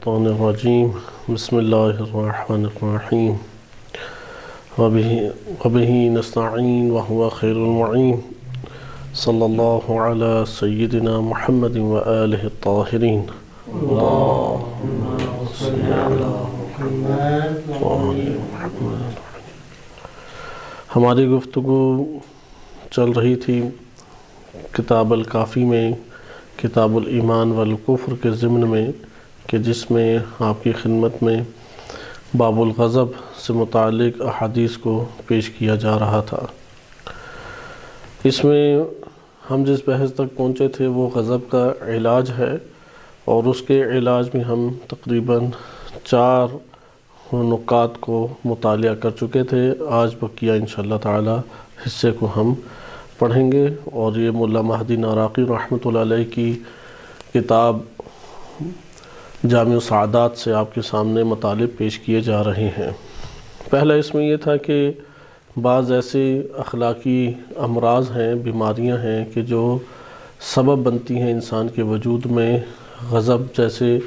الشیطان الرجیم بسم اللہ الرحمن الرحیم وبہ نستعین وهو خیر المعین صلی اللہ علی سیدنا محمد وآلہ الطاہرین اللہم صلی علی محمد وآل محمد۔ ہماری گفتگو چل رہی تھی کتاب الکافی میں کتاب الایمان والکفر کے ضمن میں کہ جس میں آپ کی خدمت میں باب الغضب سے متعلق احادیث کو پیش کیا جا رہا تھا۔ اس میں ہم جس بحث تک پہنچے تھے وہ غضب کا علاج ہے، اور اس کے علاج میں ہم تقریباً 4 نکات کو مطالعہ کر چکے تھے۔ آج بقیہ انشاءاللہ تعالی حصے کو ہم پڑھیں گے، اور یہ مولا مہدی ناراقی رحمۃ اللہ علیہ کی کتاب جامع السعادات سے آپ کے سامنے مطالب پیش کیے جا رہے ہیں۔ پہلا اس میں یہ تھا کہ بعض ایسے اخلاقی امراض ہیں، بیماریاں ہیں کہ جو سبب بنتی ہیں انسان کے وجود میں غضب جیسے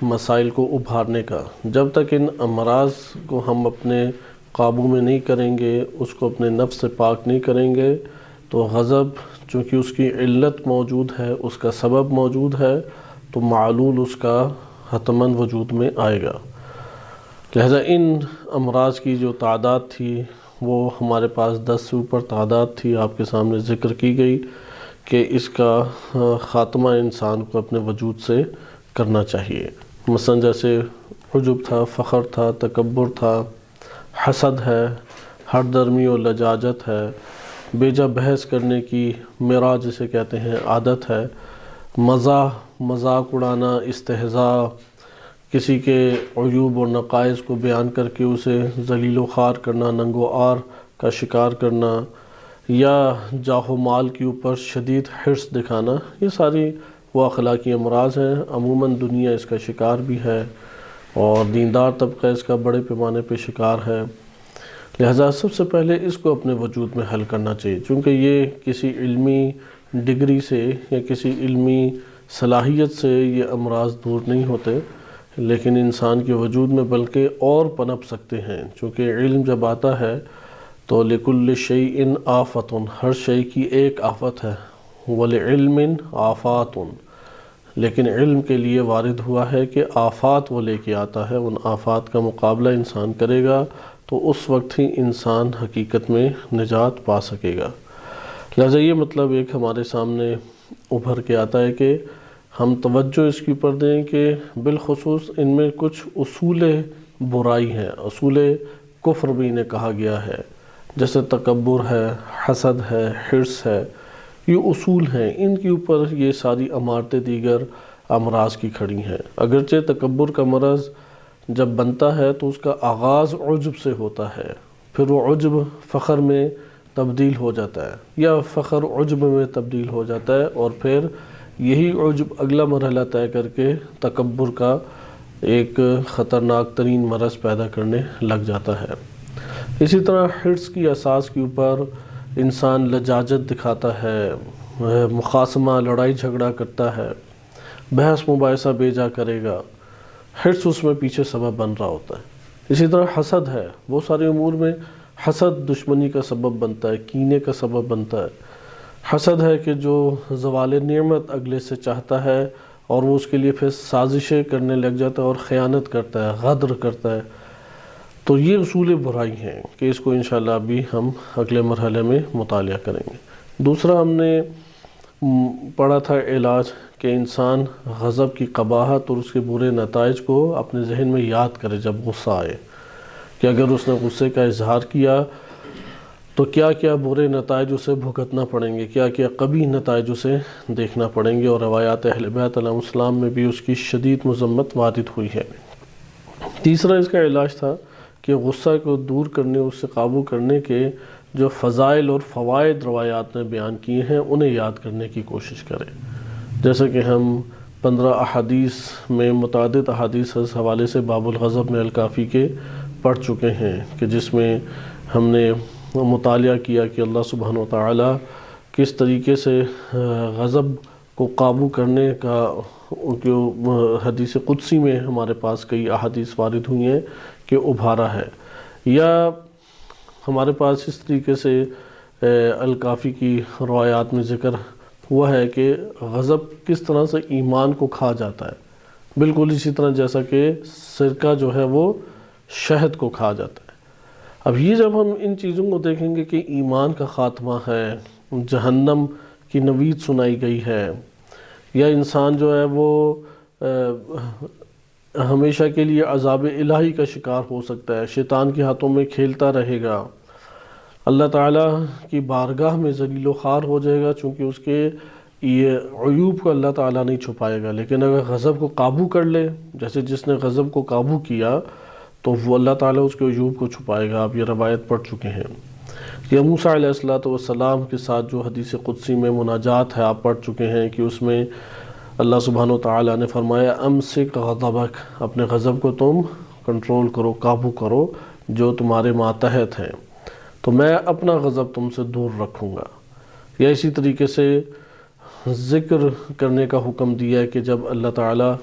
مسائل کو ابھارنے کا۔ جب تک ان امراض کو ہم اپنے قابو میں نہیں کریں گے، اس کو اپنے نفس سے پاک نہیں کریں گے، تو غضب چونکہ اس کی علت موجود ہے، اس کا سبب موجود ہے، تو معلول اس کا حتماً وجود میں آئے گا۔ لہذا ان امراض کی جو تعداد تھی وہ ہمارے پاس 10 سے اوپر تعداد تھی، آپ کے سامنے ذکر کی گئی کہ اس کا خاتمہ انسان کو اپنے وجود سے کرنا چاہیے۔ مثلا جیسے عجب تھا، فخر تھا، تکبر تھا، حسد ہے، ہر درمی و لجاجت ہے، بیجا بحث کرنے کی مرا جسے کہتے ہیں عادت ہے، مذاق اڑانا، استہزاء، کسی کے عیوب اور نقائص کو بیان کر کے اسے ذلیل و خوار کرنا، ننگ و عار کا شکار کرنا، یا جاہ و مال کے اوپر شدید حرص دکھانا، یہ ساری وہ اخلاقی امراض ہیں۔ عموماً دنیا اس کا شکار بھی ہے، اور دیندار طبقہ اس کا بڑے پیمانے پہ شکار ہے۔ لہذا سب سے پہلے اس کو اپنے وجود میں حل کرنا چاہیے، چونکہ یہ کسی علمی ڈگری سے یا کسی علمی صلاحیت سے یہ امراض دور نہیں ہوتے، لیکن انسان کے وجود میں بلکہ اور پنپ سکتے ہیں، چونکہ علم جب آتا ہے تو لِكُلِّ شَيْءٍ آفَةٌ، ہر شے کی ایک آفت ہے، وَلِعِلْمٍ آفَاتٌ، لیکن علم کے لیے وارد ہوا ہے کہ آفات وہ لے کے آتا ہے، ان آفات کا مقابلہ انسان کرے گا تو اس وقت ہی انسان حقیقت میں نجات پا سکے گا۔ لہذا یہ مطلب ایک ہمارے سامنے ابھر کے آتا ہے کہ ہم توجہ اس کے اوپر دیں کہ بالخصوص ان میں کچھ اصول برائی ہیں، اصول کفر بھی انہیں کہا گیا ہے، جیسے تکبر ہے، حسد ہے، حرص ہے، یہ اصول ہیں، ان کے اوپر یہ ساری عمارتیں دیگر امراض کی کھڑی ہیں۔ اگرچہ تکبر کا مرض جب بنتا ہے تو اس کا آغاز عجب سے ہوتا ہے، پھر وہ عجب فخر میں تبدیل ہو جاتا ہے، یا فخر عجب میں تبدیل ہو جاتا ہے، اور پھر یہی عجب اگلا مرحلہ طے کر کے تکبر کا ایک خطرناک ترین مرض پیدا کرنے لگ جاتا ہے۔ اسی طرح حرص کی اساس کے اوپر انسان لجاجت دکھاتا ہے، مخاصمہ، لڑائی جھگڑا کرتا ہے، بحث مباحثہ بیجا کرے گا، حرص اس میں پیچھے سبب بن رہا ہوتا ہے۔ اسی طرح حسد ہے، بہت سارے امور میں حسد دشمنی کا سبب بنتا ہے، کینے کا سبب بنتا ہے۔ حسد ہے کہ جو زوال نعمت اگلے سے چاہتا ہے، اور وہ اس کے لیے پھر سازشیں کرنے لگ جاتا ہے اور خیانت کرتا ہے، غدر کرتا ہے۔ تو یہ اصول برائی ہیں کہ اس کو انشاءاللہ ابھی ہم اگلے مرحلے میں مطالعہ کریں گے۔ دوسرا ہم نے پڑھا تھا علاج کہ انسان غضب کی قباحت اور اس کے برے نتائج کو اپنے ذہن میں یاد کرے جب غصہ آئے، کہ اگر اس نے غصے کا اظہار کیا تو کیا کیا برے نتائج اسے بھگتنا پڑیں گے، کیا کیا قبیح نتائج اسے دیکھنا پڑیں گے، اور روایات اہل بیت علیہ السلام میں بھی اس کی شدید مذمت وارد ہوئی ہے۔ تیسرا اس کا علاج تھا کہ غصہ کو دور کرنے، اس سے قابو کرنے کے جو فضائل اور فوائد روایات نے بیان کیے ہیں انہیں یاد کرنے کی کوشش کریں۔ جیسے کہ ہم 15 احادیث میں متعدد احادیث اس حوالے سے باب الغضب میں الکافی کے پڑھ چکے ہیں، کہ جس میں ہم نے مطالعہ کیا کہ اللہ سبحانہ وتعالی کس طریقے سے غضب کو قابو کرنے کا جو حدیث قدسی میں ہمارے پاس کئی احادیث وارد ہوئی ہیں کہ ابھارا ہے، یا ہمارے پاس اس طریقے سے الکافی کی روایات میں ذکر ہوا ہے کہ غضب کس طرح سے ایمان کو کھا جاتا ہے، بالکل اسی طرح جیسا کہ سرکہ جو ہے وہ شہد کو کھا جاتا ہے۔ اب یہ جب ہم ان چیزوں کو دیکھیں گے کہ ایمان کا خاتمہ ہے، جہنم کی نوید سنائی گئی ہے، یا انسان جو ہے وہ ہمیشہ کے لیے عذاب الہی کا شکار ہو سکتا ہے، شیطان کے ہاتھوں میں کھیلتا رہے گا، اللہ تعالیٰ کی بارگاہ میں ذلیل و خوار ہو جائے گا، چونکہ اس کے یہ عیوب کو اللہ تعالیٰ نہیں چھپائے گا۔ لیکن اگر غضب کو قابو کر لے، جیسے جس نے غضب کو قابو کیا تو وہ اللہ تعالیٰ اس کے عیوب کو چھپائے گا۔ آپ یہ روایت پڑھ چکے ہیں۔ یہ موسیٰ علیہ السلام کے ساتھ جو حدیث قدسی میں مناجات ہے آپ پڑھ چکے ہیں کہ اس میں اللہ سبحانہ وتعالیٰ نے فرمایا امسک غضبک، اپنے غضب کو تم کنٹرول کرو، قابو کرو، جو تمہارے ماتحت ہیں، تو میں اپنا غضب تم سے دور رکھوں گا۔ یا اسی طریقے سے ذکر کرنے کا حکم دیا ہے کہ جب اللہ تعالیٰ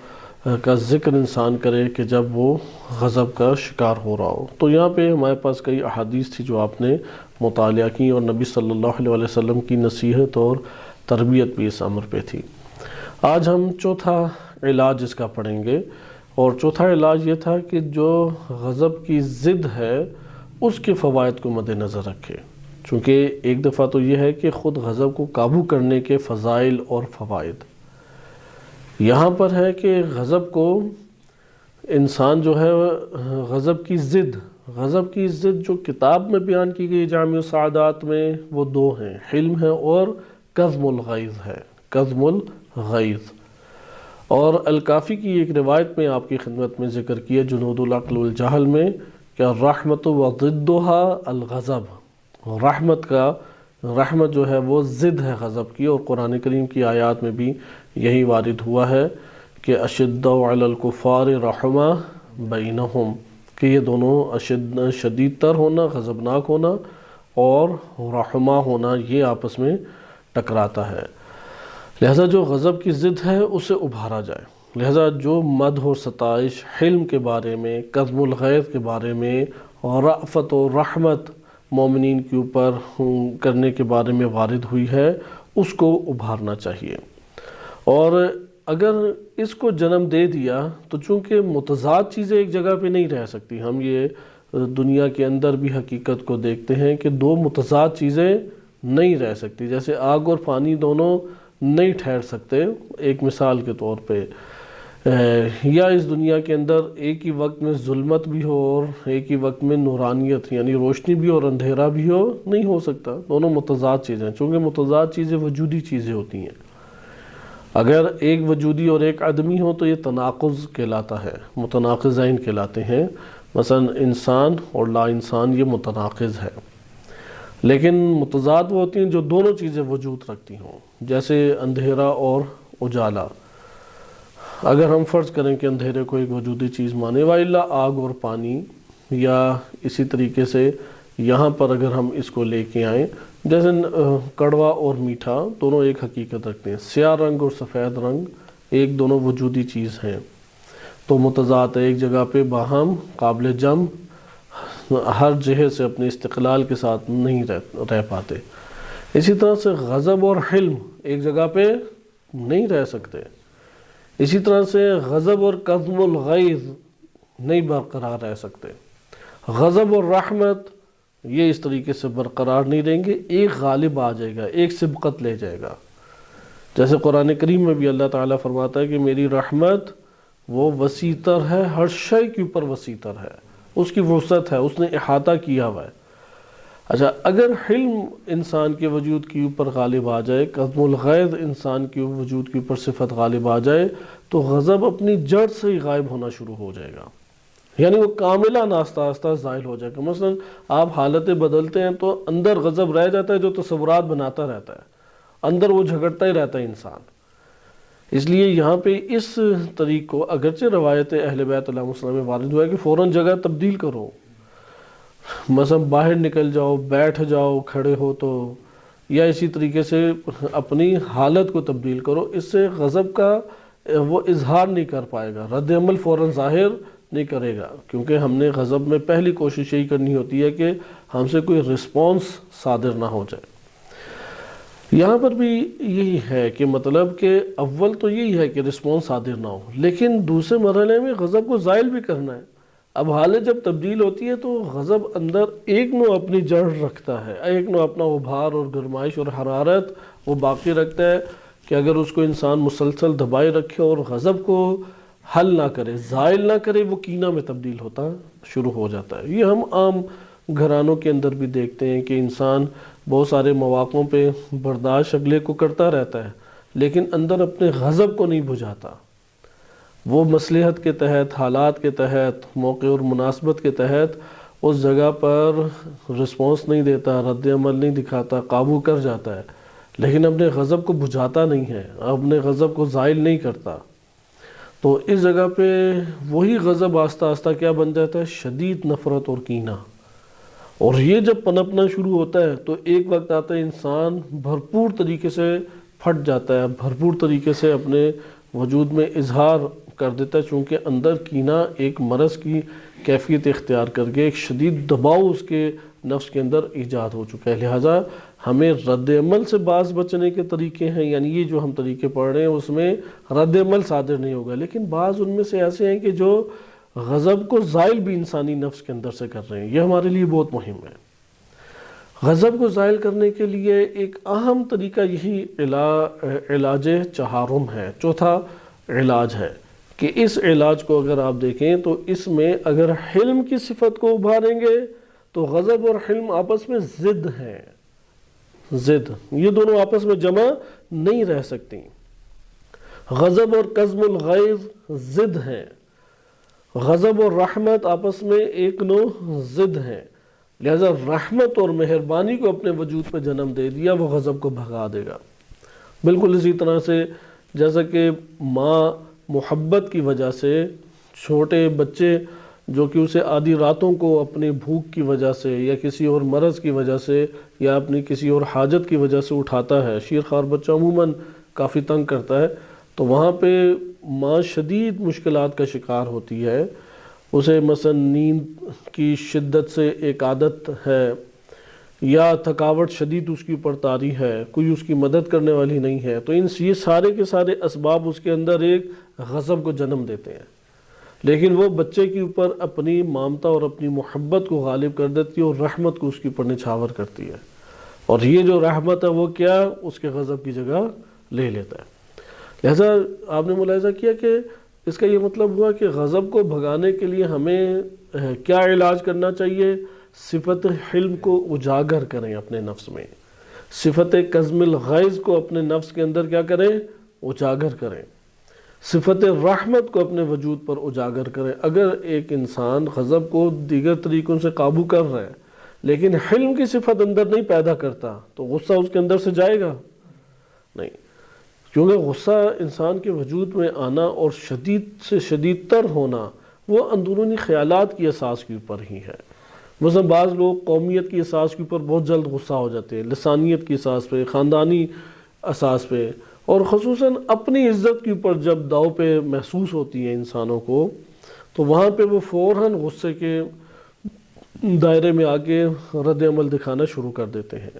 کا ذکر انسان کرے کہ جب وہ غضب کا شکار ہو رہا ہو۔ تو یہاں پہ ہمارے پاس کئی احادیث تھی جو آپ نے مطالعہ کی، اور نبی صلی اللہ علیہ وسلم کی نصیحت اور تربیت بھی اس امر پہ تھی۔ آج ہم چوتھا علاج اس کا پڑھیں گے، اور چوتھا علاج یہ تھا کہ جو غضب کی ضد ہے اس کے فوائد کو مد نظر رکھے، چونکہ ایک دفعہ تو یہ ہے کہ خود غضب کو قابو کرنے کے فضائل اور فوائد، یہاں پر ہے کہ غضب کو انسان جو ہے غضب کی ضد جو کتاب میں بیان کی گئی جامع السعادات میں وہ دو ہیں، حلم ہے اور کظم الغیظ ہے، کظم الغیظ۔ اور الکافی کی ایک روایت میں آپ کی خدمت میں ذکر کیا جنود العقل والجہل میں کہ الرحمت وضدها الغضب، رحمت جو ہے وہ ضد ہے غضب کی، اور قرآن کریم کی آیات میں بھی یہی وارد ہوا ہے کہ اشداء علی الکفار رحمہ بینہم، کہ یہ دونوں شدید تر ہونا، غضبناک ہونا، اور رحمہ ہونا، یہ آپس میں ٹکراتا ہے۔ لہذا جو غضب کی ضد ہے اسے ابھارا جائے، لہذا جو مدح و ستائش حلم کے بارے میں، کظم الغیظ کے بارے میں، اور رأفت و رحمت مومنین کے اوپر کرنے کے بارے میں وارد ہوئی ہے اس کو ابھارنا چاہیے۔ اور اگر اس کو جنم دے دیا تو چونکہ متضاد چیزیں ایک جگہ پہ نہیں رہ سکتی، ہم یہ دنیا کے اندر بھی حقیقت کو دیکھتے ہیں کہ دو متضاد چیزیں نہیں رہ سکتی، جیسے آگ اور پانی دونوں نہیں ٹھہر سکتے ایک مثال کے طور پہ، یا اس دنیا کے اندر ایک ہی وقت میں ظلمت بھی ہو اور ایک ہی وقت میں نورانیت یعنی روشنی بھی اور اندھیرا بھی ہو، نہیں ہو سکتا، دونوں متضاد چیزیں، چونکہ متضاد چیزیں وجودی چیزیں ہوتی ہیں۔ اگر ایک وجودی اور ایک عدمی ہو تو یہ تناقض کہلاتا ہے، متناقضین کہلاتے ہیں، مثلا انسان اور لا انسان یہ متناقض ہے۔ لیکن متضاد وہ ہوتی ہیں جو دونوں چیزیں وجود رکھتی ہوں، جیسے اندھیرا اور اجالا۔ اگر ہم فرض کریں کہ اندھیرے کو ایک وجودی چیز مانے، وَإِلَّا آگ اور پانی، یا اسی طریقے سے یہاں پر اگر ہم اس کو لے کے آئیں، جیسے کڑوا اور میٹھا دونوں ایک حقیقت رکھتے ہیں، سیاہ رنگ اور سفید رنگ ایک دونوں وجودی چیز ہیں، تو متضاد ایک جگہ پہ باہم قابل جمع ہر جہت سے اپنے استقلال کے ساتھ نہیں رہ پاتے۔ اسی طرح سے غضب اور حلم ایک جگہ پہ نہیں رہ سکتے، اسی طرح سے غضب اور کظم الغیظ نہیں برقرار رہ سکتے، غضب اور رحمت یہ اس طریقے سے برقرار نہیں رہیں گے، ایک غالب آ جائے گا، ایک سبقت لے جائے گا۔ جیسے قرآن کریم میں بھی اللہ تعالیٰ فرماتا ہے کہ میری رحمت وہ وسیع تر ہے، ہر شے کے اوپر وسیع تر ہے، اس کی وسعت ہے، اس نے احاطہ کیا ہوا ہے۔ اچھا، اگر حلم انسان کے وجود کے اوپر غالب آ جائے، کظم الغیظ انسان کے وجود کے اوپر صفت غالب آ جائے، تو غضب اپنی جڑ سے ہی غائب ہونا شروع ہو جائے گا، یعنی وہ کاملاً آہستہ آہستہ زائل ہو جائے گا۔ مثلا آپ حالتیں بدلتے ہیں تو اندر غضب رہ جاتا ہے جو تصورات بناتا رہتا ہے، اندر وہ جھگڑتا ہی رہتا ہے انسان۔ اس لیے یہاں پہ اس طریق کو اگرچہ روایت اہل بیت علیہ السلام میں وارد ہوا ہے کہ فوراً جگہ تبدیل کرو، مثلا باہر نکل جاؤ، بیٹھ جاؤ، کھڑے ہو تو یا اسی طریقے سے اپنی حالت کو تبدیل کرو، اس سے غضب کا وہ اظہار نہیں کر پائے گا، رد عمل فوراً ظاہر نہیں کرے گا، کیونکہ ہم نے غضب میں پہلی کوشش یہی کرنی ہوتی ہے کہ ہم سے کوئی رسپانس صادر نہ ہو جائے۔ یہاں پر بھی یہی ہے کہ مطلب کہ اول تو یہی ہے کہ رسپانس صادر نہ ہو، لیکن دوسرے مرحلے میں غضب کو زائل بھی کرنا ہے۔ اب حالت جب تبدیل ہوتی ہے تو غضب اندر ایک نوع اپنی جڑ رکھتا ہے، ایک نوع اپنا ابھار اور گرمائش اور حرارت وہ باقی رکھتا ہے کہ اگر اس کو انسان مسلسل دبائے رکھے اور غضب کو حل نہ کرے، زائل نہ کرے، وہ کینہ میں تبدیل ہوتا شروع ہو جاتا ہے۔ یہ ہم عام گھرانوں کے اندر بھی دیکھتے ہیں کہ انسان بہت سارے مواقعوں پہ برداشت اگلے کو کرتا رہتا ہے، لیکن اندر اپنے غضب کو نہیں بجھاتا۔ وہ مصلحت کے تحت، حالات کے تحت، موقع اور مناسبت کے تحت اس جگہ پر رسپانس نہیں دیتا، رد عمل نہیں دکھاتا، قابو کر جاتا ہے، لیکن اپنے غضب کو بجھاتا نہیں ہے، اپنے غضب کو زائل نہیں کرتا۔ تو اس جگہ پہ وہی غضب آہستہ آہستہ کیا بن جاتا ہے؟ شدید نفرت اور کینہ۔ اور یہ جب پنپنا شروع ہوتا ہے تو ایک وقت آتا ہے انسان بھرپور طریقے سے پھٹ جاتا ہے، بھرپور طریقے سے اپنے وجود میں اظہار کر دیتا ہے، چونکہ اندر کینہ ایک مرض کی کیفیت اختیار کر کے ایک شدید دباؤ اس کے نفس کے اندر ایجاد ہو چکا ہے۔ لہٰذا ہمیں رد عمل سے باز بچنے کے طریقے ہیں، یعنی یہ جو ہم طریقے پڑھ رہے ہیں اس میں رد عمل صادر نہیں ہوگا، لیکن بعض ان میں سے ایسے ہیں کہ جو غضب کو زائل بھی انسانی نفس کے اندر سے کر رہے ہیں۔ یہ ہمارے لیے بہت مہم ہے۔ غضب کو زائل کرنے کے لیے ایک اہم طریقہ یہی علاج چہارم ہے، چوتھا علاج ہے کہ اس علاج کو اگر آپ دیکھیں تو اس میں اگر حلم کی صفت کو ابھاریں گے تو غضب اور حلم آپس میں ضد ہیں، ضد، یہ دونوں آپس میں جمع نہیں رہ سکتی۔ غضب اور کظم الغیظ ضد ہیں، غضب اور رحمت آپس میں ایک نوع ضد ہیں، لہذا رحمت اور مہربانی کو اپنے وجود پہ جنم دے دیا، وہ غضب کو بھگا دے گا۔ بالکل اسی طرح سے جیسا کہ ماں محبت کی وجہ سے چھوٹے بچے جو کہ اسے آدھی راتوں کو اپنی بھوک کی وجہ سے یا کسی اور مرض کی وجہ سے یا اپنی کسی اور حاجت کی وجہ سے اٹھاتا ہے، شیرخوار بچہ عموماً کافی تنگ کرتا ہے، تو وہاں پہ ماں شدید مشکلات کا شکار ہوتی ہے۔ اسے مثلا نیند کی شدت سے ایک عادت ہے یا تھکاوٹ شدید اس کی اوپر طاری ہے، کوئی اس کی مدد کرنے والی نہیں ہے، تو یہ سارے کے سارے اسباب اس کے اندر ایک غضب کو جنم دیتے ہیں، لیکن وہ بچے کے اوپر اپنی مامتا اور اپنی محبت کو غالب کر دیتی ہے اور رحمت کو اس کے اوپر نچھاور کرتی ہے، اور یہ جو رحمت ہے وہ کیا اس کے غضب کی جگہ لے لیتا ہے۔ لہذا آپ نے ملاحظہ کیا کہ اس کا یہ مطلب ہوا کہ غضب کو بھگانے کے لیے ہمیں کیا علاج کرنا چاہیے؟ صفت حلم کو اجاگر کریں اپنے نفس میں، صفت کظم الغیظ کو اپنے نفس کے اندر کیا کریں؟ اجاگر کریں، صفت رحمت کو اپنے وجود پر اجاگر کریں۔ اگر ایک انسان غضب کو دیگر طریقوں سے قابو کر رہا ہے لیکن حلم کی صفت اندر نہیں پیدا کرتا تو غصہ اس کے اندر سے جائے گا نہیں، کیونکہ غصہ انسان کے وجود میں آنا اور شدید سے شدید تر ہونا وہ اندرونی خیالات کی اساس کے اوپر ہی ہے۔ مثلا بعض لوگ قومیت کی اساس کے اوپر بہت جلد غصہ ہو جاتے ہیں، لسانیت کی اساس پہ، خاندانی اساس پہ، اور خصوصاً اپنی عزت کے اوپر جب داؤ پہ محسوس ہوتی ہے انسانوں کو تو وہاں پہ وہ فوراً غصے کے دائرے میں آگے رد عمل دکھانا شروع کر دیتے ہیں۔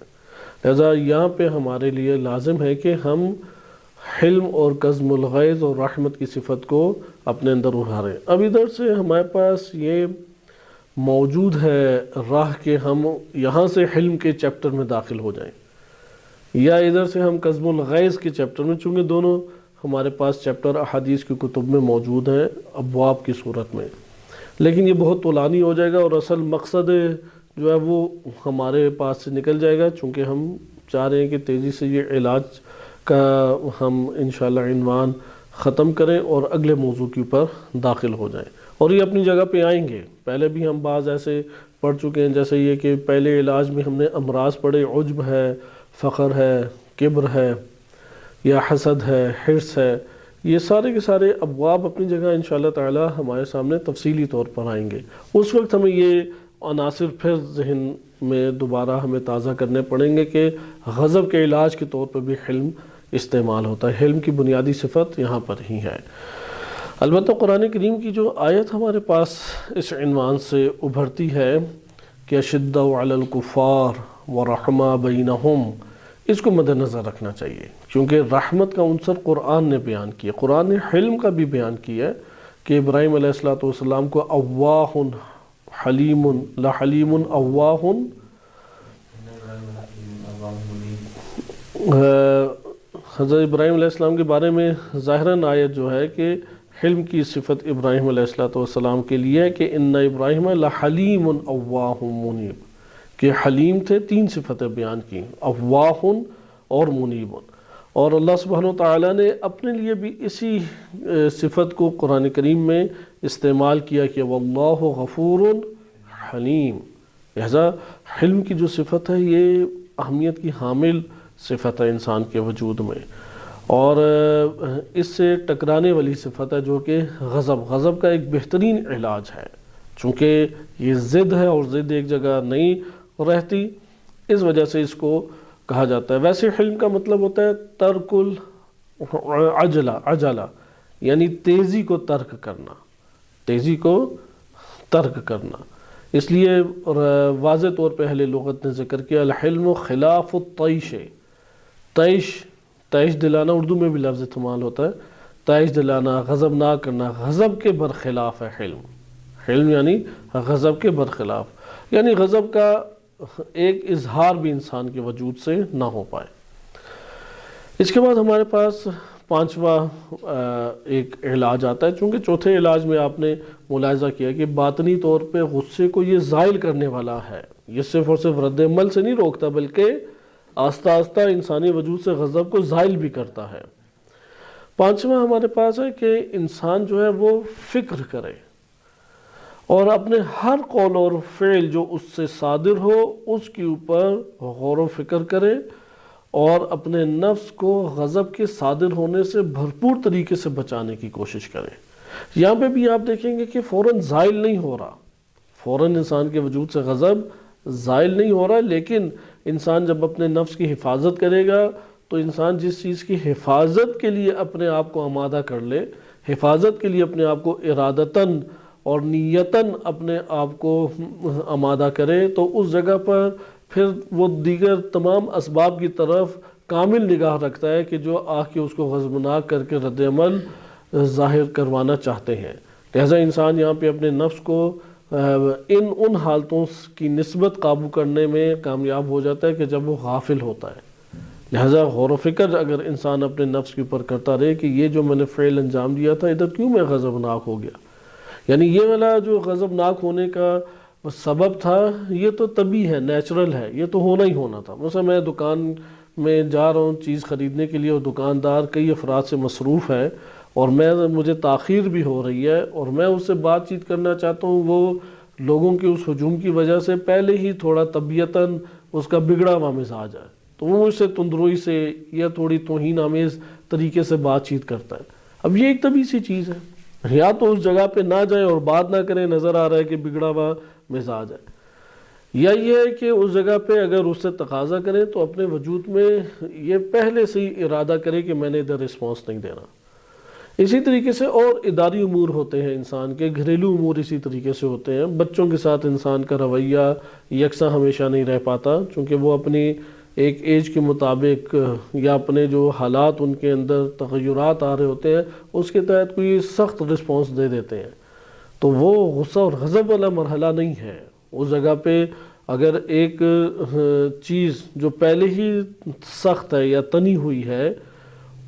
لہذا یہاں پہ ہمارے لیے لازم ہے کہ ہم حلم اور کظم الغیظ اور رحمت کی صفت کو اپنے اندر ابھاریں۔ اب ادھر سے ہمارے پاس یہ موجود ہے راہ کہ ہم یہاں سے حلم کے چیپٹر میں داخل ہو جائیں یا ادھر سے ہم کظم الغیظ کے چیپٹر میں، چونکہ دونوں ہمارے پاس چیپٹر احادیث کی کتب میں موجود ہیں ابواب کی صورت میں، لیکن یہ بہت طولانی ہو جائے گا اور اصل مقصد جو ہے وہ ہمارے پاس سے نکل جائے گا، چونکہ ہم چاہ رہے ہیں کہ تیزی سے یہ علاج کا ہم انشاءاللہ عنوان ختم کریں اور اگلے موضوع کے اوپر داخل ہو جائیں، اور یہ اپنی جگہ پہ آئیں گے۔ پہلے بھی ہم بعض ایسے پڑھ چکے ہیں، جیسے یہ کہ پہلے علاج میں ہم نے امراض پڑھے، عجب ہے، فخر ہے، کبر ہے یا حسد ہے، حرص ہے، یہ سارے کے سارے ابواب اپنی جگہ انشاءاللہ تعالی ہمارے سامنے تفصیلی طور پر آئیں گے۔ اس وقت ہمیں یہ عناصر پھر ذہن میں دوبارہ ہمیں تازہ کرنے پڑیں گے کہ غضب کے علاج کے طور پر بھی حلم استعمال ہوتا ہے۔ حلم کی بنیادی صفت یہاں پر ہی ہے۔ البتہ قرآن کریم کی جو آیت ہمارے پاس اس عنوان سے ابھرتی ہے کہ اشداء علی الکفار ورحمہ بینہم، اس کو مد نظر رکھنا چاہیے، کیونکہ رحمت کا عنصر قرآن نے بیان کیا، قرآن نے حلم کا بھی بیان کیا کہ ابراہیم علیہ السلام کو اواہ حلیم لحلیم اواہ، حضرت ابراہیم علیہ السلام کے بارے میں ظاہراً آیت جو ہے کہ حلم کی صفت ابراہیم علیہ السلام کے لیے ہے کہ ان ابراہیم لحلیم اواہ منیب، کہ حلیم تھے، تین صفتیں بیان کی، اواہ اور منیب، اور اللہ سبحانہ وتعالیٰ نے اپنے لیے بھی اسی صفت کو قرآن کریم میں استعمال کیا کہ واللہ غفور حلیم۔ لہذا حلم کی جو صفت ہے یہ اہمیت کی حامل صفت ہے انسان کے وجود میں، اور اس سے ٹکرانے والی صفت ہے جو کہ غضب کا ایک بہترین علاج ہے، چونکہ یہ ضد ہے اور ضد ایک جگہ نہیں رہتی، اس وجہ سے اس کو کہا جاتا ہے۔ ویسے حلم کا مطلب ہوتا ہے ترک عجلہ، یعنی تیزی کو ترک کرنا، تیزی کو ترک کرنا۔ اس لیے واضح طور پہ اہل لغت نے ذکر کیا الحلم خلاف الطیش، طیش دلانا، اردو میں بھی لفظ استعمال ہوتا ہے، طیش دلانا، غضب نہ کرنا، غضب کے برخلاف ہے حلم یعنی غضب کے برخلاف، یعنی غضب کا ایک اظہار بھی انسان کے وجود سے نہ ہو پائے۔ اس کے بعد ہمارے پاس پانچواں ایک علاج آتا ہے، چونکہ چوتھے علاج میں آپ نے ملاحظہ کیا کہ باطنی طور پہ غصے کو یہ زائل کرنے والا ہے، یہ صرف اور صرف رد عمل سے نہیں روکتا بلکہ آہستہ آہستہ انسانی وجود سے غضب کو زائل بھی کرتا ہے۔ پانچواں ہمارے پاس ہے کہ انسان جو ہے وہ فکر کرے اور اپنے ہر قول اور فعل جو اس سے صادر ہو اس کے اوپر غور و فکر کرے اور اپنے نفس کو غضب کے صادر ہونے سے بھرپور طریقے سے بچانے کی کوشش کرے۔ یہاں پہ بھی آپ دیکھیں گے کہ فوراً زائل نہیں ہو رہا، فوراً انسان کے وجود سے غضب زائل نہیں ہو رہا، لیکن انسان جب اپنے نفس کی حفاظت کرے گا تو انسان جس چیز کی حفاظت کے لیے اپنے آپ کو آمادہ کر لے، حفاظت کے لیے اپنے آپ کو ارادتاً اور نیتاً اپنے آپ کو آمادہ کرے، تو اس جگہ پر پھر وہ دیگر تمام اسباب کی طرف کامل نگاہ رکھتا ہے کہ جو آ کے اس کو غضبناک کر کے رد عمل ظاہر کروانا چاہتے ہیں۔ لہذا انسان یہاں پہ اپنے نفس کو ان حالتوں کی نسبت قابو کرنے میں کامیاب ہو جاتا ہے کہ جب وہ غافل ہوتا ہے۔ لہذا غور و فکر اگر انسان اپنے نفس کے اوپر کرتا رہے کہ یہ جو میں نے فعل انجام دیا تھا ادھر کیوں میں غضبناک ہو گیا، یعنی یہ والا جو غضبناک ہونے کا سبب تھا یہ تو طبیعی ہے، نیچرل ہے، یہ تو ہونا ہی ہونا تھا۔ مثلا میں دکان میں جا رہا ہوں چیز خریدنے کے لیے اور دکاندار کئی افراد سے مصروف ہے اور مجھے تاخیر بھی ہو رہی ہے اور میں اس سے بات چیت کرنا چاہتا ہوں، وہ لوگوں کے اس ہجوم کی وجہ سے پہلے ہی تھوڑا طبیعتاً اس کا بگڑا ہوا مزاج ہے، تو وہ مجھ سے تندروئی سے یا تھوڑی توہین آمیز طریقے سے بات چیت کرتا ہے۔ اب یہ ایک طبیعی سی چیز ہے، یا تو اس جگہ پہ نہ جائیں اور بات نہ کریں، نظر آ رہا ہے کہ بگڑا ہوا مزاج ہے، یا یہ ہے کہ اس جگہ پہ اگر اس سے تقاضا کریں تو اپنے وجود میں یہ پہلے سے ہی ارادہ کرے کہ میں نے ادھر رسپانس نہیں دینا۔ اسی طریقے سے اور اداری امور ہوتے ہیں انسان کے، گھریلو امور اسی طریقے سے ہوتے ہیں۔ بچوں کے ساتھ انسان کا رویہ یکساں ہمیشہ نہیں رہ پاتا، چونکہ وہ اپنی ایک ایج کے مطابق یا اپنے جو حالات ان کے اندر تغیرات آ رہے ہوتے ہیں اس کے تحت کوئی سخت رسپانس دے دیتے ہیں، تو وہ غصہ اور غضب والا مرحلہ نہیں ہے۔ اس جگہ پہ اگر ایک چیز جو پہلے ہی سخت ہے یا تنی ہوئی ہے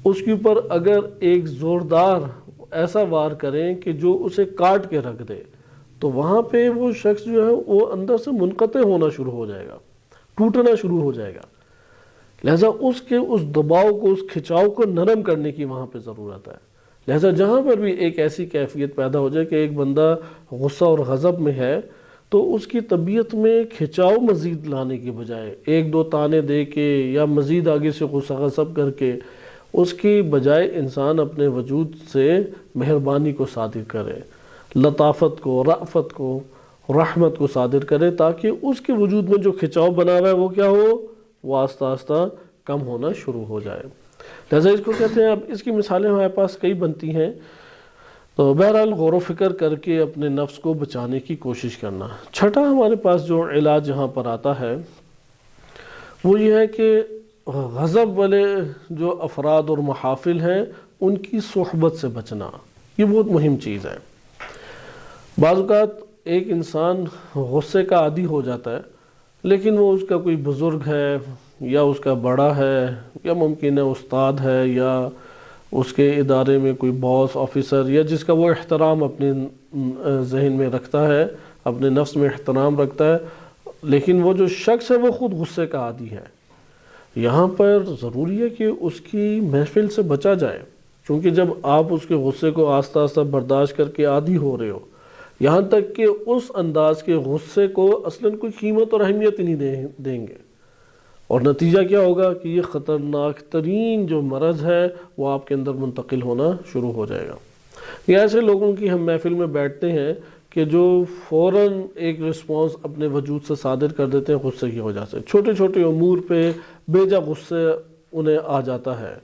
اس کے اوپر اگر ایک زوردار ایسا وار کریں کہ جو اسے کاٹ کے رکھ دے، تو وہاں پہ وہ شخص جو ہے وہ اندر سے منقطع ہونا شروع ہو جائے گا، ٹوٹنا شروع ہو جائے گا۔ لہذا اس دباؤ کو، اس کھچاؤ کو نرم کرنے کی وہاں پہ ضرورت ہے۔ لہذا جہاں پر بھی ایک ایسی کیفیت پیدا ہو جائے کہ ایک بندہ غصہ اور غضب میں ہے تو اس کی طبیعت میں کھچاؤ مزید لانے کی بجائے ایک دو تانے دے کے یا مزید آگے سے غصہ غضب کر کے، اس کی بجائے انسان اپنے وجود سے مہربانی کو صادر کرے، لطافت کو، رأفت کو، رحمت کو صادر کرے، تاکہ اس کے وجود میں جو کھچاؤ بنا ہوا ہے وہ کیا ہو، وہ آہستہ آہستہ کم ہونا شروع ہو جائے۔ لہذا اس کو کہتے ہیں، اب اس کی مثالیں ہمارے پاس کئی بنتی ہیں، تو بہرحال غور و فکر کر کے اپنے نفس کو بچانے کی کوشش کرنا۔ چھٹا ہمارے پاس جو علاج یہاں پر آتا ہے وہ یہ ہے کہ غضب والے جو افراد اور محافل ہیں ان کی صحبت سے بچنا، یہ بہت مہم چیز ہے۔ بعض اوقات ایک انسان غصے کا عادی ہو جاتا ہے، لیکن وہ اس کا کوئی بزرگ ہے یا اس کا بڑا ہے یا ممکن ہے استاد ہے یا اس کے ادارے میں کوئی باس آفیسر یا جس کا وہ احترام اپنے ذہن میں رکھتا ہے، اپنے نفس میں احترام رکھتا ہے، لیکن وہ جو شخص ہے وہ خود غصے کا عادی ہے۔ یہاں پر ضروری ہے کہ اس کی محفل سے بچا جائے، کیونکہ جب آپ اس کے غصے کو آہستہ آہستہ برداشت کر کے عادی ہو رہے ہو، یہاں تک کہ اس انداز کے غصے کو اصلاً کوئی قیمت اور اہمیت ہی نہیں دیں گے، اور نتیجہ کیا ہوگا کہ یہ خطرناک ترین جو مرض ہے وہ آپ کے اندر منتقل ہونا شروع ہو جائے گا۔ یہ ایسے لوگوں کی ہم محفل میں بیٹھتے ہیں کہ جو فوراً ایک رسپانس اپنے وجود سے صادر کر دیتے ہیں غصے کی وجہ سے، چھوٹے چھوٹے امور پہ بے جا غصے انہیں آ جاتا ہے۔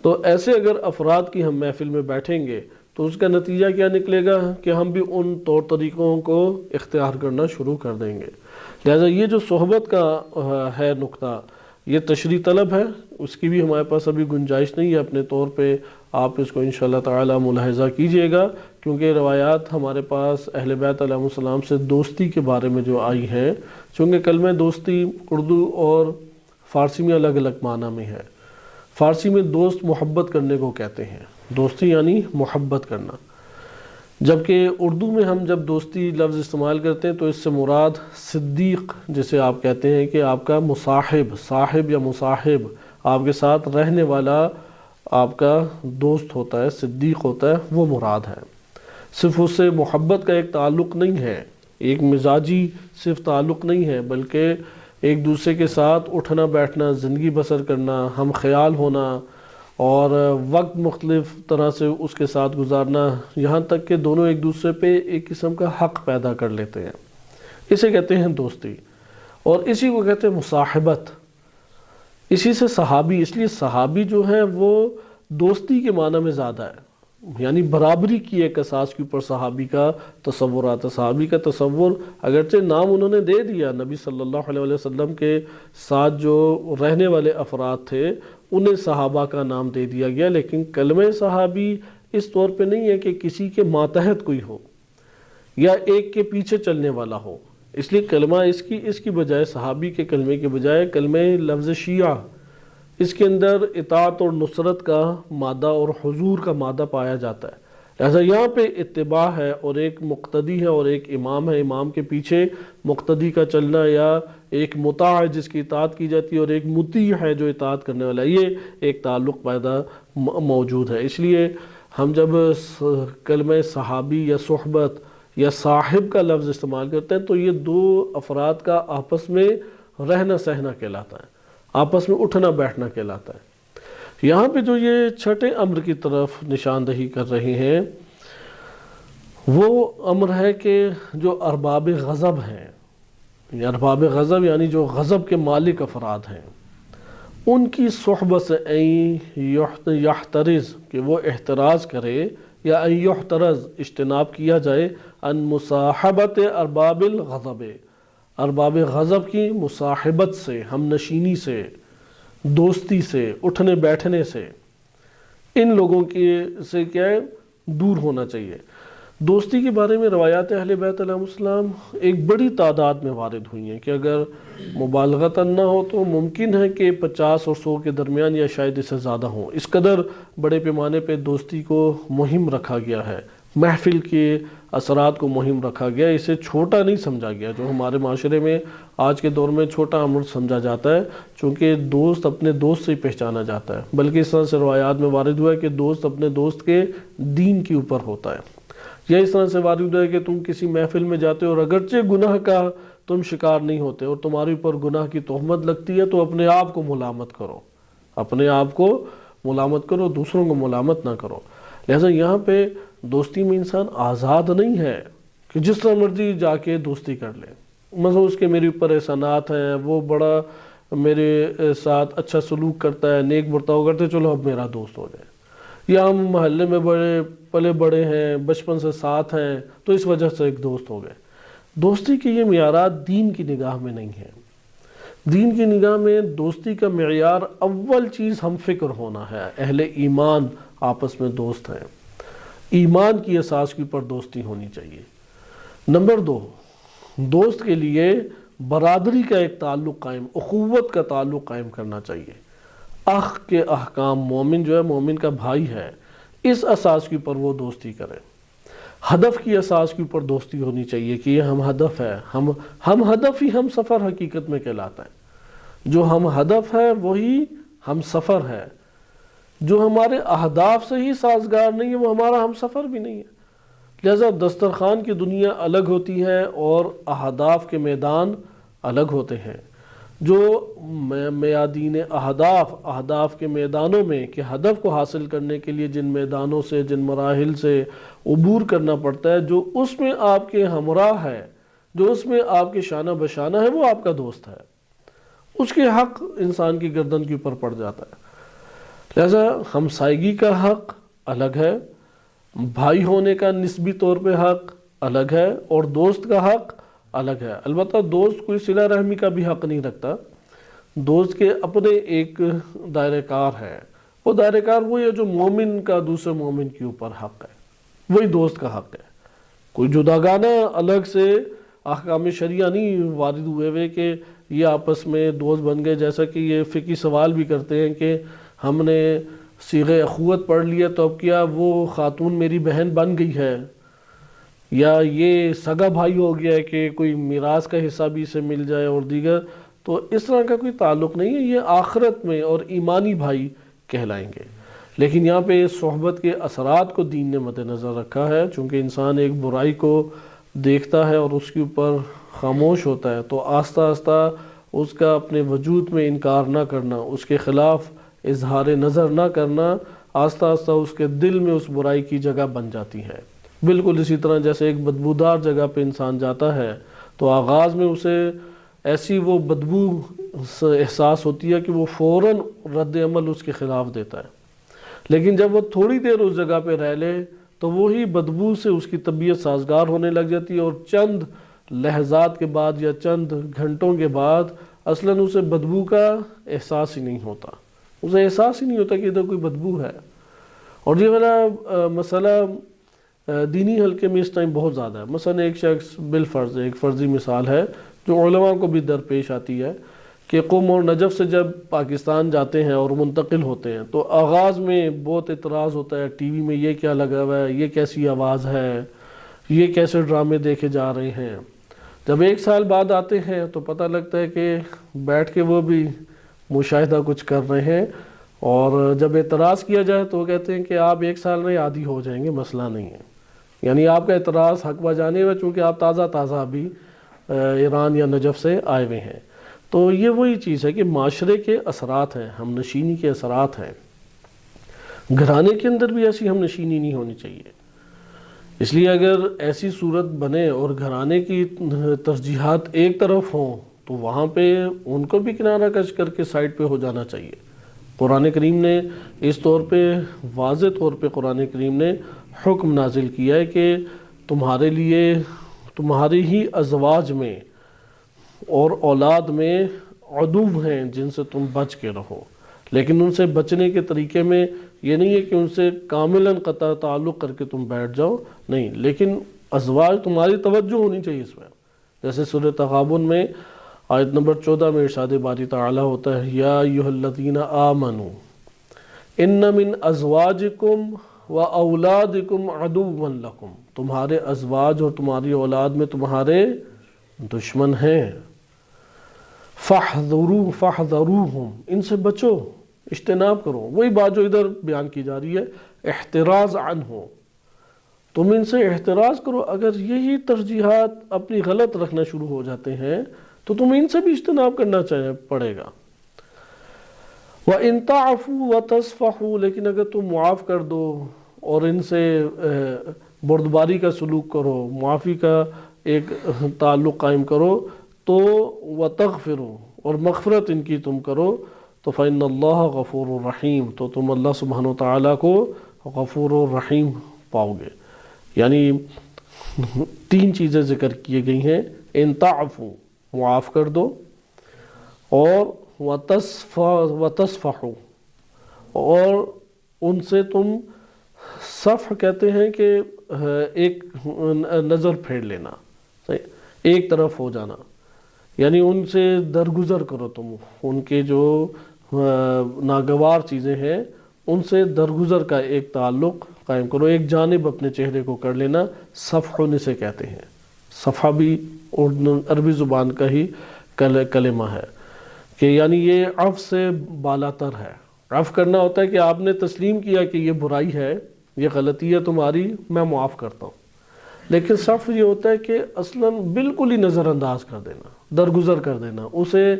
تو ایسے اگر افراد کی ہم محفل میں بیٹھیں گے تو اس کا نتیجہ کیا نکلے گا کہ ہم بھی ان طور طریقوں کو اختیار کرنا شروع کر دیں گے۔ لہٰذا یہ جو صحبت کا ہے نقطہ، یہ تشریح طلب ہے، اس کی بھی ہمارے پاس ابھی گنجائش نہیں ہے اپنے طور پہ، آپ اس کو انشاءاللہ تعالی ملاحظہ کیجئے گا، کیونکہ روایات ہمارے پاس اہل بیت علیہ السلام سے دوستی کے بارے میں جو آئی ہیں، چونکہ کلمہ دوستی اردو اور فارسی میں الگ الگ معنی میں ہے۔ فارسی میں دوست محبت کرنے کو کہتے ہیں، دوستی یعنی محبت کرنا، جبکہ اردو میں ہم جب دوستی لفظ استعمال کرتے ہیں تو اس سے مراد صدیق، جسے آپ کہتے ہیں کہ آپ کا مصاحب، صاحب یا مصاحب، آپ کے ساتھ رہنے والا آپ کا دوست ہوتا ہے، صدیق ہوتا ہے، وہ مراد ہے۔ صرف اس سے محبت کا ایک تعلق نہیں ہے، ایک مزاجی صرف تعلق نہیں ہے، بلکہ ایک دوسرے کے ساتھ اٹھنا بیٹھنا، زندگی بسر کرنا، ہم خیال ہونا اور وقت مختلف طرح سے اس کے ساتھ گزارنا، یہاں تک کہ دونوں ایک دوسرے پہ ایک قسم کا حق پیدا کر لیتے ہیں، اسے کہتے ہیں دوستی، اور اسی کو کہتے ہیں مصاحبت۔ اسی سے صحابی، اس لیے صحابی جو ہے وہ دوستی کے معنی میں زیادہ ہے، یعنی برابری کی ایک اساس کے اوپر صحابی کا تصور آتا ہے۔ صحابی کا تصور اگرچہ نام انہوں نے دے دیا، نبی صلی اللہ علیہ وسلم کے ساتھ جو رہنے والے افراد تھے انہیں صحابہ کا نام دے دیا گیا، لیکن کلمہ صحابی اس طور پہ نہیں ہے کہ کسی کے ماتحت کوئی ہو یا ایک کے پیچھے چلنے والا ہو، اس لیے کلمہ اس کی بجائے، صحابی کے کلمے کے بجائے کلمہ لفظ شیعہ، اس کے اندر اطاعت اور نصرت کا مادہ اور حضور کا مادہ پایا جاتا ہے۔ لہذا یہاں پہ اتباع ہے اور ایک مقتدی ہے اور ایک امام ہے، امام کے پیچھے مقتدی کا چلنا، یا ایک مطاع ہے جس کی اطاعت کی جاتی ہے اور ایک مطیع ہے جو اطاعت کرنے والا ہے، یہ ایک تعلق پیدا موجود ہے۔ اس لیے ہم جب کلمہ صحابی یا صحبت یا صاحب کا لفظ استعمال کرتے ہیں تو یہ دو افراد کا آپس میں رہنا سہنا کہلاتا ہے، آپس میں اٹھنا بیٹھنا کہلاتا ہے۔ یہاں پہ جو یہ چھٹے امر کی طرف نشاندہی کر رہے ہیں وہ امر ہے کہ جو ارباب غضب ہیں، ارباب غضب یعنی جو غضب کے مالک افراد ہیں، ان کی صحبت سے یحترز، کہ وہ احتراز کرے، یا یحترز اجتناب کیا جائے، ان مصاحبت ارباب الغضب، ارباب غضب کی مصاحبت سے، ہم نشینی سے، دوستی سے، اٹھنے بیٹھنے سے، ان لوگوں سے کیا ہے، دور ہونا چاہیے۔ دوستی کے بارے میں روایات اہل بیت علیہ السلام ایک بڑی تعداد میں وارد ہوئی ہیں کہ اگر مبالغتاً نہ ہو تو ممکن ہے کہ 50 اور 100 کے درمیان یا شاید اس سے زیادہ ہوں۔ اس قدر بڑے پیمانے پہ دوستی کو مہم رکھا گیا ہے، محفل کے اثرات کو مہم رکھا گیا، اسے چھوٹا نہیں سمجھا گیا، جو ہمارے معاشرے میں آج کے دور میں چھوٹا امر سمجھا جاتا ہے، چونکہ دوست اپنے دوست سے ہی پہچانا جاتا ہے، بلکہ اس طرح سے روایات میں وارد ہوا ہے کہ دوست اپنے دوست کے دین کے اوپر ہوتا ہے، یا اس طرح سے وارد ہوا ہے کہ تم کسی محفل میں جاتے ہو اور اگرچہ گناہ کا تم شکار نہیں ہوتے اور تمہارے اوپر گناہ کی تہمت لگتی ہے تو اپنے آپ کو ملامت کرو، اپنے آپ کو ملامت کرو، دوسروں کو ملامت نہ کرو۔ لہذا یہاں پہ دوستی میں انسان آزاد نہیں ہے، کہ جس طرح مرضی جا کے دوستی کر لیں، مثلا اس کے میرے اوپر احسانات ہیں، وہ بڑا میرے ساتھ اچھا سلوک کرتا ہے، نیک برتاؤ کرتے ہیں، چلو اب میرا دوست ہو جائے، یا ہم محلے میں بڑے پلے بڑے ہیں، بچپن سے ساتھ ہیں، تو اس وجہ سے ایک دوست ہو گئے۔ دوستی کے یہ معیارات دین کی نگاہ میں نہیں ہیں۔ دین کی نگاہ میں دوستی کا معیار اول چیز ہم فکر ہونا ہے، اہل ایمان آپس میں دوست ہیں، ایمان کی اساس کے اوپر دوستی ہونی چاہیے۔ نمبر 2، دوست کے لیے برادری کا ایک تعلق قائم، اخوت کا تعلق قائم کرنا چاہیے۔ اخ کے احکام، مومن جو ہے مومن کا بھائی ہے، اس اساس کے اوپر وہ دوستی کریں۔ ہدف کی اساس کے اوپر دوستی ہونی چاہیے کہ یہ ہم ہدف ہے، ہم ہدف ہی ہم سفر حقیقت میں کہلاتا ہے۔ جو ہم ہدف ہے وہی ہم سفر ہے۔ جو ہمارے اہداف سے ہی سازگار نہیں ہے وہ ہمارا ہم سفر بھی نہیں ہے۔ لہذا دسترخوان کی دنیا الگ ہوتی ہے اور اہداف کے میدان الگ ہوتے ہیں۔ جو میادین اہداف کے میدانوں میں کہ ہدف کو حاصل کرنے کے لیے جن میدانوں سے، جن مراحل سے عبور کرنا پڑتا ہے، جو اس میں آپ کے ہمراہ ہے، جو اس میں آپ کے شانہ بشانہ ہے، وہ آپ کا دوست ہے۔ اس کے حق انسان کی گردن کے اوپر پڑ جاتا ہے۔ لہذا ہمسائیگی کا حق الگ ہے، بھائی ہونے کا نسبی طور پہ حق الگ ہے، اور دوست کا حق الگ ہے۔ البتہ دوست کوئی صلہ رحمی کا بھی حق نہیں رکھتا۔ دوست کے اپنے ایک دائرہ کار ہے، وہ دائرہ کار وہی ہے جو مومن کا دوسرے مومن کے اوپر حق ہے، وہی دوست کا حق ہے۔ کوئی جداگانہ الگ سے احکام شریعہ نہیں وارد ہوئے کہ یہ آپس میں دوست بن گئے، جیسا کہ یہ فقہی سوال بھی کرتے ہیں کہ ہم نے صیغہ اخوت پڑھ لیا تو اب کیا وہ خاتون میری بہن بن گئی ہے، یا یہ سگا بھائی ہو گیا ہے کہ کوئی میراث کا حصہ بھی اسے مل جائے اور دیگر۔ تو اس طرح کا کوئی تعلق نہیں ہے، یہ آخرت میں اور ایمانی بھائی کہلائیں گے۔ لیکن یہاں پہ صحبت کے اثرات کو دین نے مد نظر رکھا ہے، چونکہ انسان ایک برائی کو دیکھتا ہے اور اس کے اوپر خاموش ہوتا ہے، تو آہستہ آہستہ اس کا اپنے وجود میں انکار نہ کرنا، اس کے خلاف اظہار نظر نہ کرنا، آہستہ آہستہ اس کے دل میں اس برائی کی جگہ بن جاتی ہے۔ بالکل اسی طرح جیسے ایک بدبودار جگہ پہ انسان جاتا ہے تو آغاز میں اسے ایسی وہ بدبو احساس ہوتی ہے کہ وہ فوراً رد عمل اس کے خلاف دیتا ہے، لیکن جب وہ تھوڑی دیر اس جگہ پہ رہ لے تو وہی بدبو سے اس کی طبیعت سازگار ہونے لگ جاتی ہے، اور چند لحظات کے بعد یا چند گھنٹوں کے بعد اصلاً اسے بدبو کا احساس ہی نہیں ہوتا، اسے احساس ہی نہیں ہوتا کہ ادھر کوئی بدبو ہے۔ اور یہ والا مسئلہ دینی حلقے میں اس ٹائم بہت زیادہ ہے۔ مثلا ایک شخص بالفرض، ایک فرضی مثال ہے جو علماء کو بھی درپیش آتی ہے، کہ قم اور نجف سے جب پاکستان جاتے ہیں اور منتقل ہوتے ہیں تو آغاز میں بہت اعتراض ہوتا ہے، ٹی وی میں یہ کیا لگا ہوا ہے، یہ کیسی آواز ہے، یہ کیسے ڈرامے دیکھے جا رہے ہیں۔ جب 1 سال بعد آتے ہیں تو پتہ لگتا ہے کہ بیٹھ کے وہ بھی مشاہدہ کچھ کر رہے ہیں، اور جب اعتراض کیا جائے تو وہ کہتے ہیں کہ آپ 1 سال میں عادی ہو جائیں گے، مسئلہ نہیں ہے۔ یعنی آپ کا اعتراض حق بجانے میں، چونکہ آپ تازہ ابھی ایران یا نجف سے آئے ہوئے ہیں۔ تو یہ وہی چیز ہے کہ معاشرے کے اثرات ہیں، ہم نشینی کے اثرات ہیں۔ گھرانے کے اندر بھی ایسی ہم نشینی نہیں ہونی چاہیے۔ اس لیے اگر ایسی صورت بنے اور گھرانے کی ترجیحات ایک طرف ہوں تو وہاں پہ ان کو بھی کنارہ کش کر کے سائڈ پہ ہو جانا چاہیے۔ قرآن کریم نے اس طور پہ واضح طور پہ قرآن کریم نے حکم نازل کیا ہے کہ تمہارے لیے تمہاری ہی ازواج میں اور اولاد میں عدو ہیں جن سے تم بچ کے رہو، لیکن ان سے بچنے کے طریقے میں یہ نہیں ہے کہ ان سے کاملاً قطع تعلق کر کے تم بیٹھ جاؤ، نہیں، لیکن ازواج تمہاری توجہ ہونی چاہیے اس میں۔ جیسے سورہ تغابن میں آیت نمبر 14 میں ارشاد باری تعالیٰ ہوتا ہے، یا ایھا الذین آمنوا ان من ازواجکم و اولادکم عدوا لکم، تمہارے ازواج اور تمہاری اولاد میں تمہارے دشمن ہیں، فاحذروہم، ان سے بچو، اجتناب کرو۔ وہی بات جو ادھر بیان کی جا رہی ہے، احتراز عنہ، تم ان سے احتراز کرو۔ اگر یہی ترجیحات اپنی غلط رکھنا شروع ہو جاتے ہیں تو تمہیں ان سے بھی اجتناب کرنا پڑے گا۔ وَإِن تَعْفُوا وَتَصْفَحُوا، لیکن اگر تم معاف کر دو اور ان سے بردباری کا سلوک کرو، معافی کا ایک تعلق قائم کرو، تو وتغفروا، اور مغفرت ان کی تم کرو، تو فإن اللہ غفور الرحیم، تو تم اللہ سبحانہ وتعالیٰ کو غفور الرحیم پاؤ گے۔ یعنی 3 چیزیں ذکر کی گئی ہیں، ان تعفو، معاف کر دو، اور وتصفحوا، اور ان سے تم، صفح کہتے ہیں کہ ایک نظر پھیر لینا، ایک طرف ہو جانا، یعنی ان سے درگزر کرو تم، ان کے جو ناگوار چیزیں ہیں ان سے درگزر کا ایک تعلق قائم کرو، ایک جانب اپنے چہرے کو کر لینا، صفح اسے کہتے ہیں۔ صفحہ بھی عربی زبان کا ہی کلمہ ہے، کہ یعنی یہ عفو سے بالاتر ہے۔ عفو کرنا ہوتا ہے کہ آپ نے تسلیم کیا کہ یہ برائی ہے، یہ غلطی ہے تمہاری، میں معاف کرتا ہوں۔ لیکن صفح یہ ہوتا ہے کہ اصلاً بالکل ہی نظر انداز کر دینا، درگزر کر دینا، اسے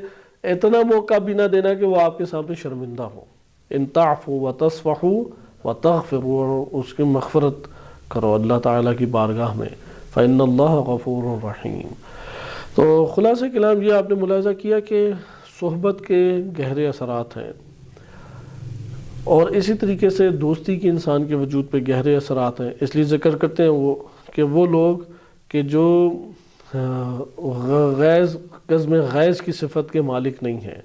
اتنا موقع بھی نہ دینا کہ وہ آپ کے سامنے شرمندہ ہو۔ ان تعفوا وتصفحوا وتغفروا، اور اس کی مغفرت کرو اللہ تعالیٰ کی بارگاہ میں، فإن اللہ غفور الرحیم۔ تو خلاصہ کلام یہ آپ نے ملاحظہ کیا کہ صحبت کے گہرے اثرات ہیں، اور اسی طریقے سے دوستی کی انسان کے وجود پہ گہرے اثرات ہیں۔ اس لیے ذکر کرتے ہیں وہ لوگ کہ جو قزم غیظ کی صفت کے مالک نہیں ہیں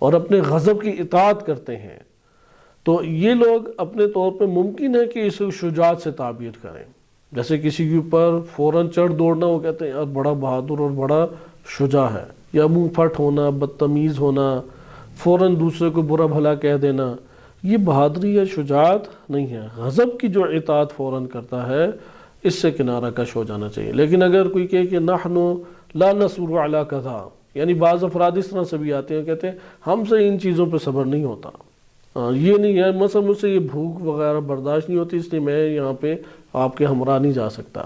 اور اپنے غضب کی اطاعت کرتے ہیں، تو یہ لوگ اپنے طور پہ ممکن ہے کہ اسے شجاعت سے تعبیر کریں، جیسے کسی کے اوپر فوراً چڑھ دوڑنا، وہ کہتے ہیں یار بڑا بہادر اور بڑا شجاع ہے، یا منہ پھٹ ہونا، بدتمیز ہونا، فوراً دوسرے کو برا بھلا کہہ دینا، یہ بہادری یا شجاعت نہیں ہے۔ غضب کی جو اطاعت فوراً کرتا ہے اس سے کنارہ کش ہو جانا چاہیے۔ لیکن اگر کوئی کہے کہ نحن لا نصبر علی کذا، یعنی بعض افراد اس طرح سے بھی آتے ہیں، کہتے ہیں ہم سے ان چیزوں پہ صبر نہیں ہوتا، یہ نہیں ہے، مثلا مجھ سے یہ بھوک وغیرہ برداشت نہیں ہوتی، اس لیے میں یہاں پہ آپ کے ہمراہ نہیں جا سکتا،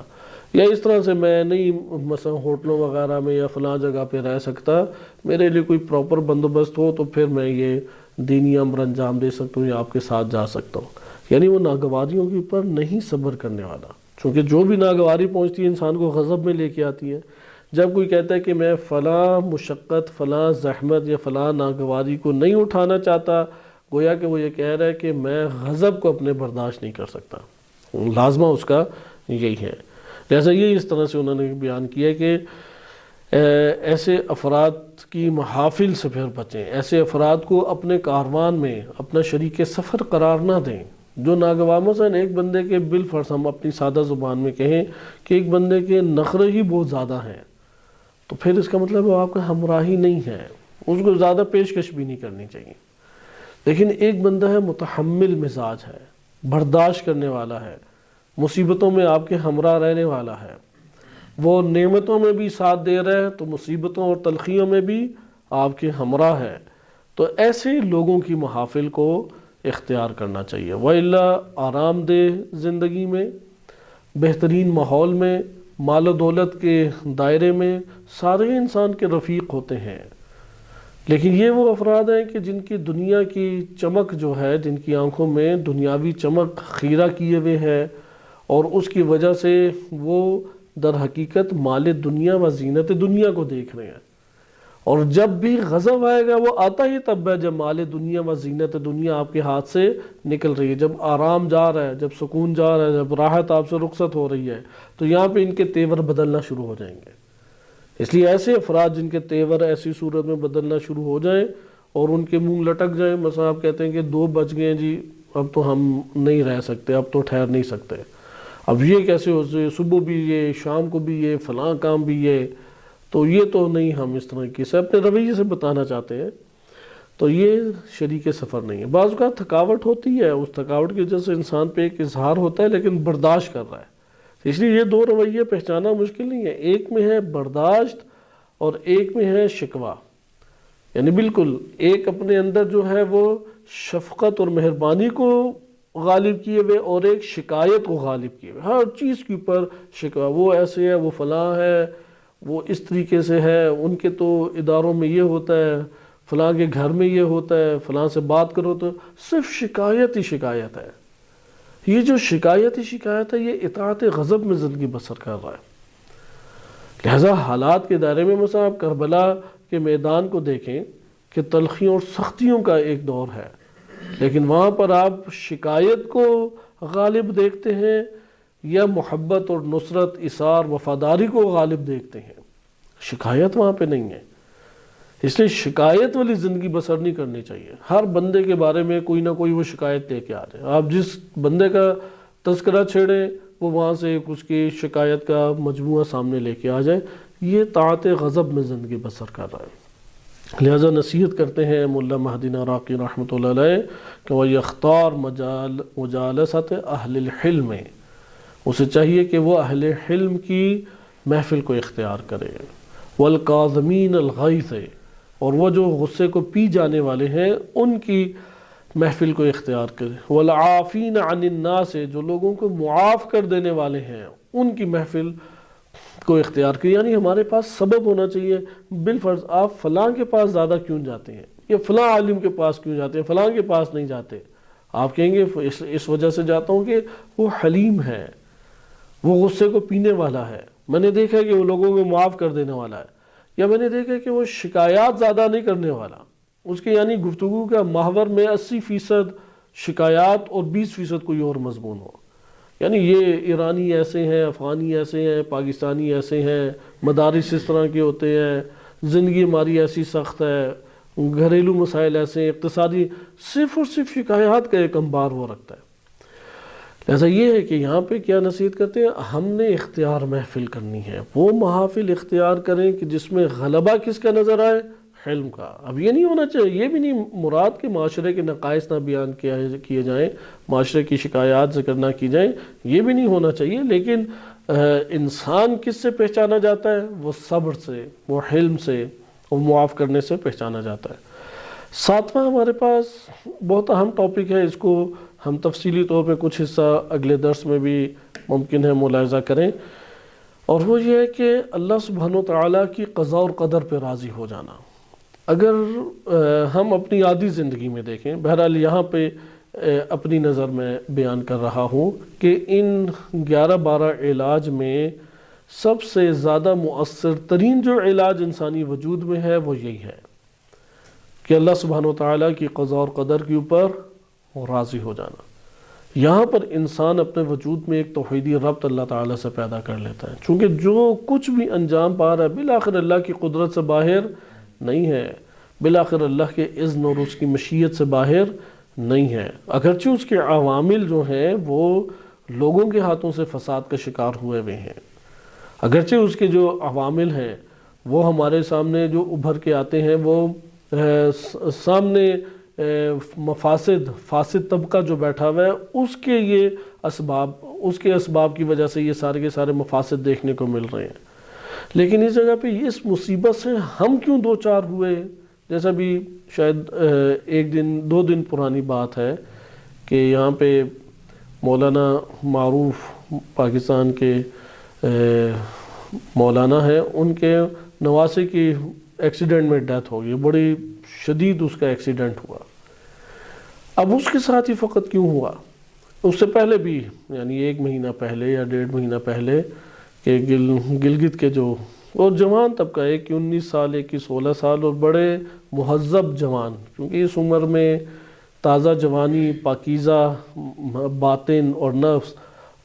یا اس طرح سے میں نہیں مثلا ہوٹلوں وغیرہ میں یا فلاں جگہ پہ رہ سکتا، میرے لیے کوئی پراپر بندوبست ہو تو پھر میں یہ دینی امر انجام دے سکتا ہوں یا آپ کے ساتھ جا سکتا ہوں۔ یعنی وہ ناگواریوں کے اوپر نہیں صبر کرنے والا، چونکہ جو بھی ناگواری پہنچتی ہے انسان کو غضب میں لے کے آتی ہے۔ جب کوئی کہتا ہے کہ میں فلاں مشقت، فلاں زحمت یا فلاں ناگواری کو نہیں اٹھانا چاہتا، گویا کہ وہ یہ کہہ رہا ہے کہ میں غضب کو اپنے برداشت نہیں کر سکتا، لازمہ اس کا یہی ہے۔ لہٰذا یہ اس طرح سے انہوں نے بیان کیا کہ ایسے افراد کی محافل سے پھر بچیں، ایسے افراد کو اپنے کاروان میں اپنا شریک سفر قرار نہ دیں۔ جو ناگوار، مثلا ایک بندے کے بالفرض ہم اپنی سادہ زبان میں کہیں کہ ایک بندے کے نخرے ہی بہت زیادہ ہیں، تو پھر اس کا مطلب وہ آپ کا ہمراہی نہیں ہے، اس کو زیادہ پیشکش بھی نہیں کرنی چاہیے۔ لیکن ایک بندہ ہے متحمل مزاج ہے، برداشت کرنے والا ہے، مصیبتوں میں آپ کے ہمراہ رہنے والا ہے، وہ نعمتوں میں بھی ساتھ دے رہا ہے تو مصیبتوں اور تلخیوں میں بھی آپ کے ہمراہ ہے، تو ایسے لوگوں کی محافل کو اختیار کرنا چاہیے۔ وَإِلَّا آرام دہ زندگی میں، بہترین ماحول میں، مال و دولت کے دائرے میں سارے انسان کے رفیق ہوتے ہیں، لیکن یہ وہ افراد ہیں کہ جن کی دنیا کی چمک جو ہے، جن کی آنکھوں میں دنیاوی چمک خیرہ کیے ہوئے ہے، اور اس کی وجہ سے وہ در حقیقت مال دنیا و زینت دنیا کو دیکھ رہے ہیں، اور جب بھی غضب آئے گا وہ آتا ہی تب ہے جب مال دنیا و زینت دنیا آپ کے ہاتھ سے نکل رہی ہے، جب آرام جا رہا ہے، جب سکون جا رہا ہے، جب راحت آپ سے رخصت ہو رہی ہے، تو یہاں پہ ان کے تیور بدلنا شروع ہو جائیں گے۔ اس لیے ایسے افراد جن کے تیور ایسی صورت میں بدلنا شروع ہو جائیں اور ان کے منہ لٹک جائیں، مثلا آپ کہتے ہیں کہ 2 بج گئے جی، اب تو ہم نہیں رہ سکتے، اب تو ٹھہر نہیں سکتے، اب یہ کیسے ہو سکے، صبح بھی یہ، شام کو بھی یہ، فلاں کام بھی یہ، تو یہ تو نہیں، ہم اس طرح کی سے اپنے رویے سے بتانا چاہتے ہیں، تو یہ شریک سفر نہیں ہے۔ بعض اوقات تھکاوٹ ہوتی ہے، اس تھکاوٹ کی وجہ سے انسان پہ ایک اظہار ہوتا ہے لیکن برداشت کر رہا ہے، اس لیے یہ 2 رویے پہچانا مشکل نہیں ہے، ایک میں ہے برداشت اور ایک میں ہے شکوہ، یعنی بالکل ایک اپنے اندر جو ہے وہ شفقت اور مہربانی کو غالب کیے ہوئے اور ایک شکایت کو غالب کیے ہوئے، ہر چیز کے اوپر شکوہ، وہ ایسے ہے، وہ فلاں ہے، وہ اس طریقے سے ہے، ان کے تو اداروں میں یہ ہوتا ہے، فلاں کے گھر میں یہ ہوتا ہے، فلاں سے بات کرو تو صرف شکایت ہی شکایت ہے۔ یہ جو شکایت ہے یہ اطاعت غضب میں زندگی بسر کر رہا ہے۔ لہذا حالات کے دائرے میں مثلا آپ کربلا کے میدان کو دیکھیں کہ تلخیوں اور سختیوں کا ایک دور ہے، لیکن وہاں پر آپ شکایت کو غالب دیکھتے ہیں یا محبت اور نصرت، اثار، وفاداری کو غالب دیکھتے ہیں؟ شکایت وہاں پہ نہیں ہے۔ اس لیے شکایت والی زندگی بسر نہیں کرنی چاہیے۔ ہر بندے کے بارے میں کوئی نہ کوئی وہ شکایت لے کے آ جائے، آپ جس بندے کا تذکرہ چھیڑیں وہ وہاں سے اس کی شکایت کا مجموعہ سامنے لے کے آ جائے، یہ طاعت غضب میں زندگی بسر کر رہا ہے۔ لہذا نصیحت کرتے ہیں مولا مہدی عراقی رحمۃ اللہ علیہ کہ وہ یختار مجالست اہل الحلم، اسے چاہیے کہ وہ اہل حلم کی محفل کو اختیار کرے، والکاظمین الغیظ، اور وہ جو غصے کو پی جانے والے ہیں ان کی محفل کو اختیار کرے، والعافین عن الناس، جو لوگوں کو معاف کر دینے والے ہیں ان کی محفل کو اختیار کرے۔ یعنی ہمارے پاس سبب ہونا چاہیے، بالفرض آپ فلاں کے پاس زیادہ کیوں جاتے ہیں، یا فلاں عالم کے پاس کیوں جاتے ہیں، فلاں کے پاس نہیں جاتے؟ آپ کہیں گے اس وجہ سے جاتا ہوں کہ وہ حلیم ہے، وہ غصے کو پینے والا ہے، میں نے دیکھا کہ وہ لوگوں کو معاف کر دینے والا ہے، یا میں نے دیکھا کہ وہ شکایات زیادہ نہیں کرنے والا، اس کے یعنی گفتگو کا محور میں 80% شکایات اور 20% کوئی اور مضمون ہو۔ یعنی یہ ایرانی ایسے ہیں، افغانی ایسے ہیں، پاکستانی ایسے ہیں، مدارس اس طرح کے ہوتے ہیں، زندگی ہماری ایسی سخت ہے، گھریلو مسائل ایسے ہیں، اقتصادی، صرف اور صرف شکایات کا ایک انبار وہ رکھتا ہے۔ لہذا یہ ہے کہ یہاں پہ کیا نصیحت کرتے ہیں، ہم نے اختیار محفل کرنی ہے، وہ محافل اختیار کریں کہ جس میں غلبہ کس کا نظر آئے، حلم کا۔ اب یہ نہیں ہونا چاہیے، یہ بھی نہیں مراد کہ معاشرے کے نقائص نہ بیان کیے جائیں، معاشرے کی شکایات ذکر نہ کی جائیں، یہ بھی نہیں ہونا چاہیے، لیکن انسان کس سے پہچانا جاتا ہے؟ وہ صبر سے، وہ حلم سے، وہ معاف کرنے سے پہچانا جاتا ہے۔ ساتواں ہمارے پاس بہت اہم ٹاپک ہے، اس کو ہم تفصیلی طور پہ کچھ حصہ اگلے درس میں بھی ممکن ہے ملاحظہ کریں، اور وہ یہ ہے کہ اللہ سبحانہ وتعالیٰ کی قضاء اور قدر پہ راضی ہو جانا۔ اگر ہم اپنی عادی زندگی میں دیکھیں، بہرحال یہاں پہ اپنی نظر میں بیان کر رہا ہوں کہ ان 11-12 علاج میں سب سے زیادہ مؤثر ترین جو علاج انسانی وجود میں ہے وہ یہی ہے کہ اللہ سبحانہ وتعالیٰ کی قضاء اور قدر کے اوپر راضی ہو جانا۔ یہاں پر انسان اپنے وجود میں ایک توحیدی ربط اللہ تعالیٰ سے پیدا کر لیتا ہے، چونکہ جو کچھ بھی انجام پا رہا ہے بالآخر اللہ کی قدرت سے باہر نہیں ہے، بالآخر اللہ کے اذن اور اس کی مشیت سے باہر نہیں ہے، اگرچہ اس کے عوامل جو ہیں وہ لوگوں کے ہاتھوں سے فساد کا شکار ہوئے ہوئے ہیں، اگرچہ اس کے جو عوامل ہیں وہ ہمارے سامنے جو ابھر کے آتے ہیں، وہ سامنے فاسد طبقہ جو بیٹھا ہوا ہے اس کے یہ اسباب کی وجہ سے یہ سارے کے سارے مفاسد دیکھنے کو مل رہے ہیں۔ لیکن اس جگہ پہ اس مصیبت سے ہم کیوں دو چار ہوئے؟ جیسا بھی شاید 1-2 دن پرانی بات ہے کہ یہاں پہ مولانا معروف پاکستان کے مولانا ہیں، ان کے نواسے کی ایکسیڈنٹ میں ڈیتھ ہو گئی، بڑی شدید اس کا ایکسیڈنٹ ہوا۔ اب اس کے ساتھ ہی فقط کیوں ہوا؟ اس سے پہلے بھی، یعنی 1 مہینہ پہلے یا 1.5 مہینہ پہلے کہ گلگت کے جو اور جوان طبقہ، ایک 19 سال، ایک 16 سال، اور بڑے مہذب جوان، کیونکہ اس عمر میں تازہ جوانی، پاکیزہ باطن اور نفس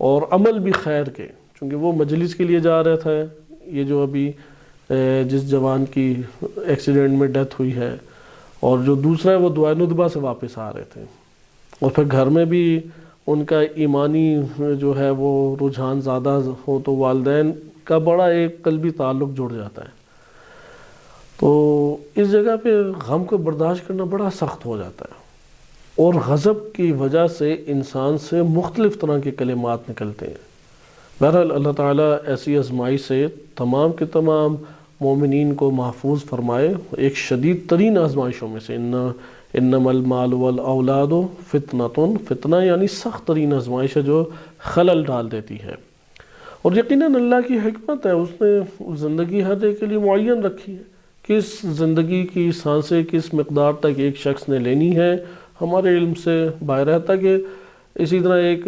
اور عمل بھی خیر کے، چونکہ وہ مجلس کے لیے جا رہا تھا، یہ جو ابھی جس جوان کی ایکسیڈنٹ میں ڈیتھ ہوئی ہے، اور جو دوسرا ہے وہ دعائے ندبہ سے واپس آ رہے تھے، اور پھر گھر میں بھی ان کا ایمانی جو ہے وہ رجحان زیادہ ہو تو والدین کا بڑا ایک قلبی تعلق جڑ جاتا ہے، تو اس جگہ پہ غم کو برداشت کرنا بڑا سخت ہو جاتا ہے، اور غضب کی وجہ سے انسان سے مختلف طرح کے کلمات نکلتے ہیں۔ بہرحال اللہ تعالیٰ ایسی آزمائش سے تمام کے تمام مومنین کو محفوظ فرمائے۔ ایک شدید ترین آزمائشوں میں سے انما المال والاولاد فتنۃ، فتنہ یعنی سخت ترین آزمائش ہے جو خلل ڈال دیتی ہے، اور یقیناً اللہ کی حکمت ہے، اس نے زندگی ہر ایک کے لیے معین رکھی ہے، کس زندگی کی سانسیں کس مقدار تک ایک شخص نے لینی ہے، ہمارے علم سے باہر ہے، کہ اسی طرح ایک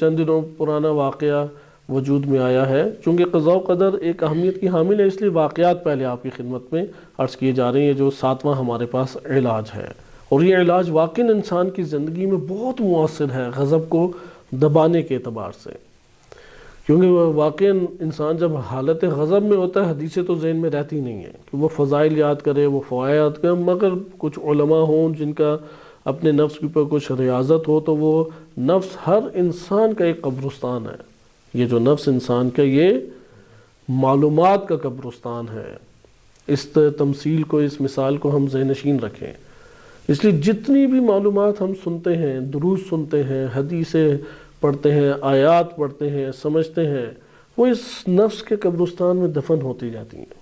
چند دنوں پرانا واقعہ وجود میں آیا ہے، چونکہ قضاء و قدر ایک اہمیت کی حامل ہے، اس لیے واقعات پہلے آپ کی خدمت میں عرض کیے جا رہے ہیں، جو 7واں ہمارے پاس علاج ہے، اور یہ علاج واقعی انسان کی زندگی میں بہت مؤثر ہے غضب کو دبانے کے اعتبار سے، کیونکہ واقعی انسان جب حالت غضب میں ہوتا ہے حدیثیں تو ذہن میں رہتی نہیں ہیں کہ وہ فضائل یاد کرے، وہ فوائد یاد کرے، مگر کچھ علماء ہوں جن کا اپنے نفس کے اوپر کچھ ریاضت ہو تو وہ نفس ہر انسان کا ایک قبرستان ہے، یہ جو نفس انسان کا یہ معلومات کا قبرستان ہے۔ اس تمثیل کو، اس مثال کو ہم ذہن نشین رکھیں، اس لیے جتنی بھی معلومات ہم سنتے ہیں، دروس سنتے ہیں، حدیثیں پڑھتے ہیں، آیات پڑھتے ہیں، سمجھتے ہیں، وہ اس نفس کے قبرستان میں دفن ہوتی جاتی ہیں۔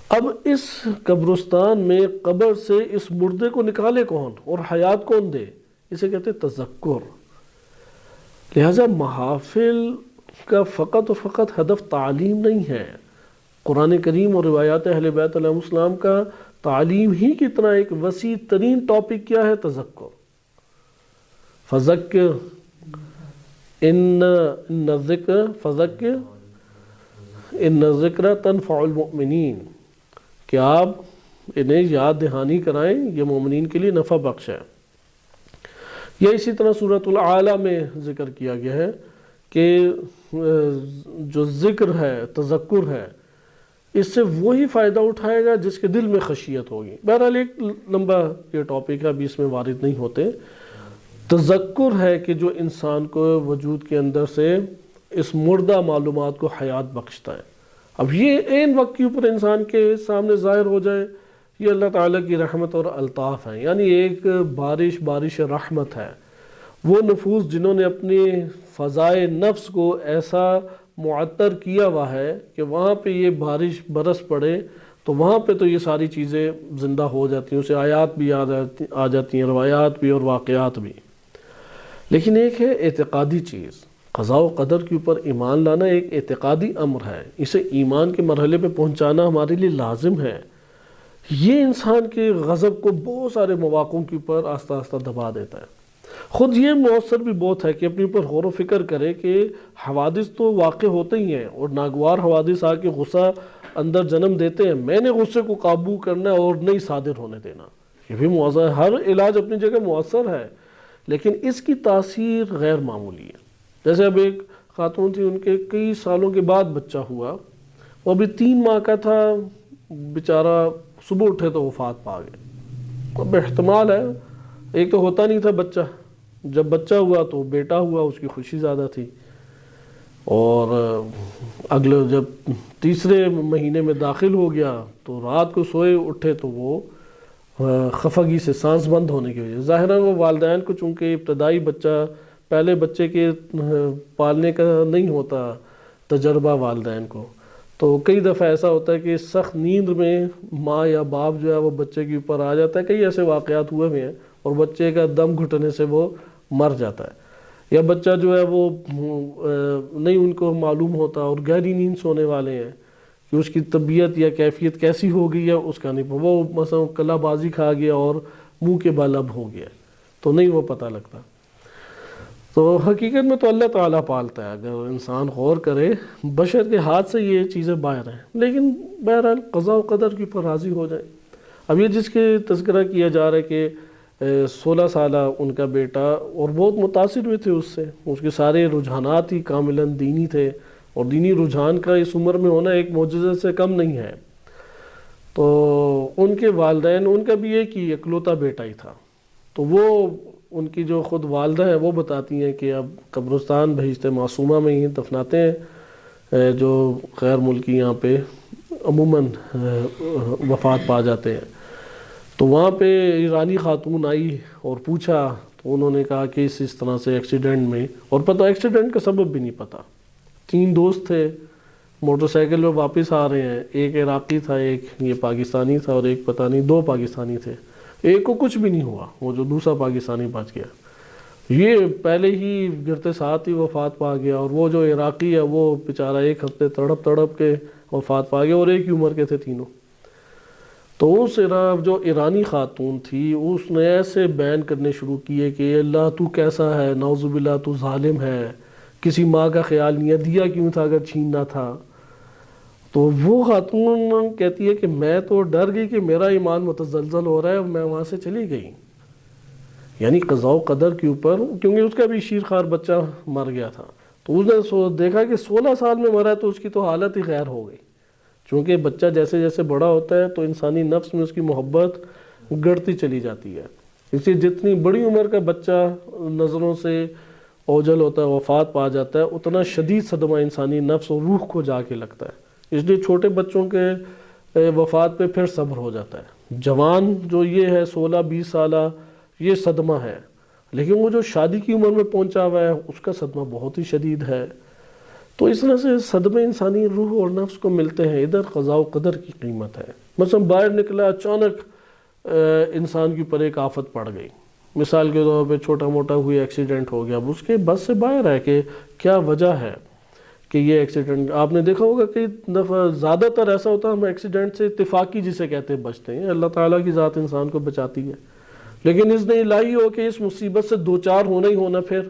اب اس قبرستان میں قبر سے اس مردے کو نکالے کون اور حیات کون دے؟ اسے کہتے ہیں تذکر۔ لہٰذا محافل کا فقط و فقط ہدف تعلیم نہیں ہے، قرآن کریم اور روایات اہل بیت علیہ السلام کا تعلیم ہی کی طرح ایک وسیع ترین ٹاپک کیا ہے؟ تذکر۔ فذکر ان الذکر تنفع المؤمنین، کہ آپ انہیں یاد دہانی کرائیں، یہ مومنین کے لیے نفع بخش ہے۔ یہ اسی طرح سورۃ الاعلیٰ میں ذکر کیا گیا ہے کہ جو ذکر ہے، تذکر ہے، اس سے وہی فائدہ اٹھائے گا جس کے دل میں خشیت ہوگی۔ بہرحال ایک لمبا یہ ٹاپک ہے، ابھی اس میں وارد نہیں ہوتے۔ تذکر ہے کہ جو انسان کو وجود کے اندر سے اس مردہ معلومات کو حیات بخشتا ہے۔ اب یہ عین وقت کے اوپر انسان کے سامنے ظاہر ہو جائے، یہ اللہ تعالیٰ کی رحمت اور الطاف ہے، یعنی ایک بارش رحمت ہے۔ وہ نفوس جنہوں نے اپنی فضائے نفس کو ایسا معطر کیا ہوا ہے کہ وہاں پہ یہ بارش برس پڑے تو وہاں پہ تو یہ ساری چیزیں زندہ ہو جاتی ہیں، اسے آیات بھی آ جاتی ہیں، روایات بھی اور واقعات بھی۔ لیکن ایک ہے اعتقادی چیز، قضاء و قدر کے اوپر ایمان لانا ایک اعتقادی امر ہے، اسے ایمان کے مرحلے پہ پہنچانا ہمارے لیے لازم ہے۔ یہ انسان کے غضب کو بہت سارے مواقعوں کے اوپر آہستہ آہستہ دبا دیتا ہے۔ خود یہ مؤثر بھی بہت ہے کہ اپنے اوپر غور و فکر کرے کہ حوادث تو واقع ہوتے ہی ہیں، اور ناگوار حوادث آ کے غصہ اندر جنم دیتے ہیں، میں نے غصے کو قابو کرنا اور نہیں صادر ہونے دینا، یہ بھی مؤثر ہے۔ ہر علاج اپنی جگہ مؤثر ہے، لیکن اس کی تاثیر غیر معمولی ہے۔ جیسے اب ایک خاتون تھی، ان کے کئی سالوں کے بعد بچہ ہوا، وہ ابھی 3 ماہ کا تھا، بیچارہ صبح اٹھے تو وفات پا گئے۔ اب احتمال ہے، ایک تو ہوتا نہیں تھا بچہ، جب بچہ ہوا تو بیٹا ہوا، اس کی خوشی زیادہ تھی، اور اگلے جب تیسرے مہینے میں داخل ہو گیا تو رات کو سوئے اٹھے تو وہ خفگی سے سانس بند ہونے کی وجہ سے، ظاہراً وہ والدین کو چونکہ ابتدائی بچہ پہلے بچے کے پالنے کا نہیں ہوتا تجربہ والدین کو، تو کئی دفعہ ایسا ہوتا ہے کہ سخت نیند میں ماں یا باپ جو ہے وہ بچے کے اوپر آ جاتا ہے، کئی ایسے واقعات ہوئے ہوئے ہیں، اور بچے کا دم گھٹنے سے وہ مر جاتا ہے، یا بچہ جو ہے وہ نہیں ان کو معلوم ہوتا اور گہری نیند سونے والے ہیں کہ اس کی طبیعت یا کیفیت کیسی ہو گئی ہے اس کا نہیں، وہ مثلا کلا بازی کھا گیا اور منہ کے بل اب ہو گیا تو نہیں وہ پتہ لگتا۔ تو حقیقت میں تو اللہ تعالیٰ پالتا ہے، اگر انسان غور کرے، بشر کے ہاتھ سے یہ چیزیں باہر ہیں، لیکن بہرحال قضاء و قدر کے اوپر راضی ہو جائے۔ اب یہ جس کے تذکرہ کیا جا رہا ہے کہ 16 سالہ ان کا بیٹا، اور بہت متاثر ہوئے تھے اس سے، اس کے سارے رجحانات ہی کاملاً دینی تھے، اور دینی رجحان کا اس عمر میں ہونا ایک معجزے سے کم نہیں ہے۔ تو ان کے والدین، ان کا بھی ایک ہی اکلوتا بیٹا ہی تھا، تو وہ ان کی جو خود والدہ ہیں وہ بتاتی ہیں کہ اب قبرستان بہشت معصومہ میں ہی دفناتے ہیں، جو غیر ملکی یہاں پہ عموماً وفات پا جاتے ہیں۔ تو وہاں پہ ایرانی خاتون آئی اور پوچھا، تو انہوں نے کہا کہ اس طرح سے ایکسیڈنٹ میں، اور پتہ ایکسیڈنٹ کا سبب بھی نہیں پتہ، 3 دوست تھے، موٹر سائیکل پہ واپس آ رہے ہیں، ایک عراقی تھا، ایک یہ پاکستانی تھا، اور ایک پتہ نہیں 2 پاکستانی تھے، ایک کو کچھ بھی نہیں ہوا، وہ جو دوسرا پاکستانی بچ گیا، یہ پہلے ہی گرتے ساتھ ہی وفات پا گیا، اور وہ جو عراقی ہے وہ بیچارہ 1 ہفتے تڑپ کے وفات پا گیا، اور ایک ہی عمر کے تھے تینوں۔ تو اس جو ایرانی خاتون تھی اس نے ایسے بیان کرنے شروع کیے کہ اللہ تو کیسا ہے، نعوذ باللہ تو ظالم ہے، کسی ماں کا خیال نہیں ہے، دیا کیوں تھا اگر چھیننا تھا۔ تو وہ خاتون کہتی ہے کہ میں تو ڈر گئی کہ میرا ایمان متزلزل ہو رہا ہے، میں وہاں سے چلی گئی۔ یعنی قضاء و قدر کے اوپر، کیونکہ اس کا بھی شیرخوار بچہ مر گیا تھا، تو اس نے دیکھا کہ 16 سال میں مرا ہے تو اس کی تو حالت ہی غیر ہو گئی۔ چونکہ بچہ جیسے جیسے بڑا ہوتا ہے تو انسانی نفس میں اس کی محبت گڑتی چلی جاتی ہے، اس لیے جتنی بڑی عمر کا بچہ نظروں سے اوجھل ہوتا ہے، وفات پا جاتا ہے، اتنا شدید صدمہ انسانی نفس اور روح کو جا کے لگتا ہے۔ اس لیے چھوٹے بچوں کے وفات پہ پھر صبر ہو جاتا ہے۔ جوان جو یہ ہے 16-20 سالہ، یہ صدمہ ہے، لیکن وہ جو شادی کی عمر میں پہنچا ہوا ہے اس کا صدمہ بہت ہی شدید ہے۔ تو اس طرح سے صدمے انسانی روح اور نفس کو ملتے ہیں۔ ادھر قضاء و قدر کی قیمت ہے۔ مثلا باہر نکلا، اچانک انسان کے اوپر ایک آفت پڑ گئی، مثال کے طور پہ چھوٹا موٹا ہوئی ایکسیڈنٹ ہو گیا، اب اس کے بس سے باہر ہے کہ کیا وجہ ہے کہ یہ ایکسیڈنٹ۔ آپ نے دیکھا ہوگا کئی دفعہ زیادہ تر ایسا ہوتا ہے ہم ایکسیڈنٹ سے اتفاقی جسے کہتے ہیں بچتے ہیں، اللہ تعالیٰ کی ذات انسان کو بچاتی ہے، لیکن اس نے الہی ہو کہ اس مصیبت سے دوچار ہونا ہی ہونا، پھر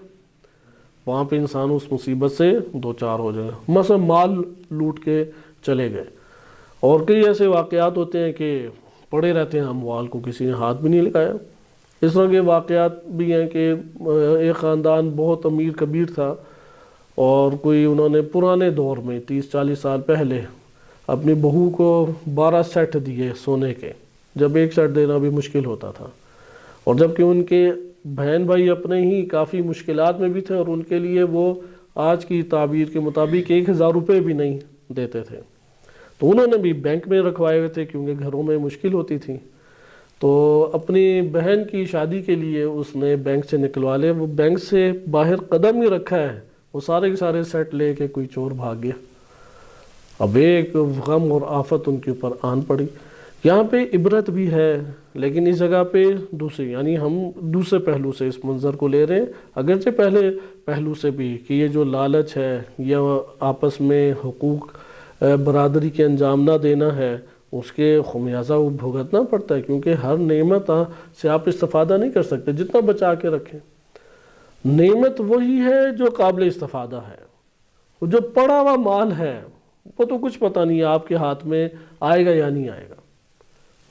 وہاں پہ انسان اس مصیبت سے دوچار ہو جائے گا۔ مثلا مال لوٹ کے چلے گئے، اور کئی ایسے واقعات ہوتے ہیں کہ پڑے رہتے ہیں اموال کو کسی نے ہاتھ بھی نہیں لگایا۔ اس طرح کے واقعات بھی ہیں کہ ایک خاندان بہت امیر کبیر تھا، اور کوئی انہوں نے پرانے دور میں 30-40 سال پہلے اپنی بہو کو 12 سیٹ دیے سونے کے، جب ایک سیٹ دینا بھی مشکل ہوتا تھا، اور جبکہ ان کے بہن بھائی اپنے ہی کافی مشکلات میں بھی تھے، اور ان کے لیے وہ آج کی تعبیر کے مطابق 1000 روپے بھی نہیں دیتے تھے۔ تو انہوں نے بھی بینک میں رکھوائے ہوئے تھے کیونکہ گھروں میں مشکل ہوتی تھی، تو اپنی بہن کی شادی کے لیے اس نے بینک سے نکلوا لے۔ وہ بینک سے باہر قدم ہی رکھا ہے، وہ سارے کے سارے سیٹ لے کے کوئی چور بھاگ گیا۔ اب ایک غم اور آفت ان کے اوپر آن پڑی۔ یہاں پہ عبرت بھی ہے، لیکن اس جگہ پہ دوسری، یعنی ہم دوسرے پہلو سے اس منظر کو لے رہے ہیں، اگرچہ پہلے پہلو سے بھی کہ یہ جو لالچ ہے یا آپس میں حقوق برادری کے انجام نہ دینا ہے، اس کے خمیازہ وہ بھگتنا پڑتا ہے، کیونکہ ہر نعمت سے آپ استفادہ نہیں کر سکتے جتنا بچا کے رکھیں۔ نعمت وہی ہے جو قابل استفادہ ہے، وہ جو پڑا ہوا مال ہے وہ تو کچھ پتہ نہیں ہے آپ کے ہاتھ میں آئے گا یا نہیں آئے گا۔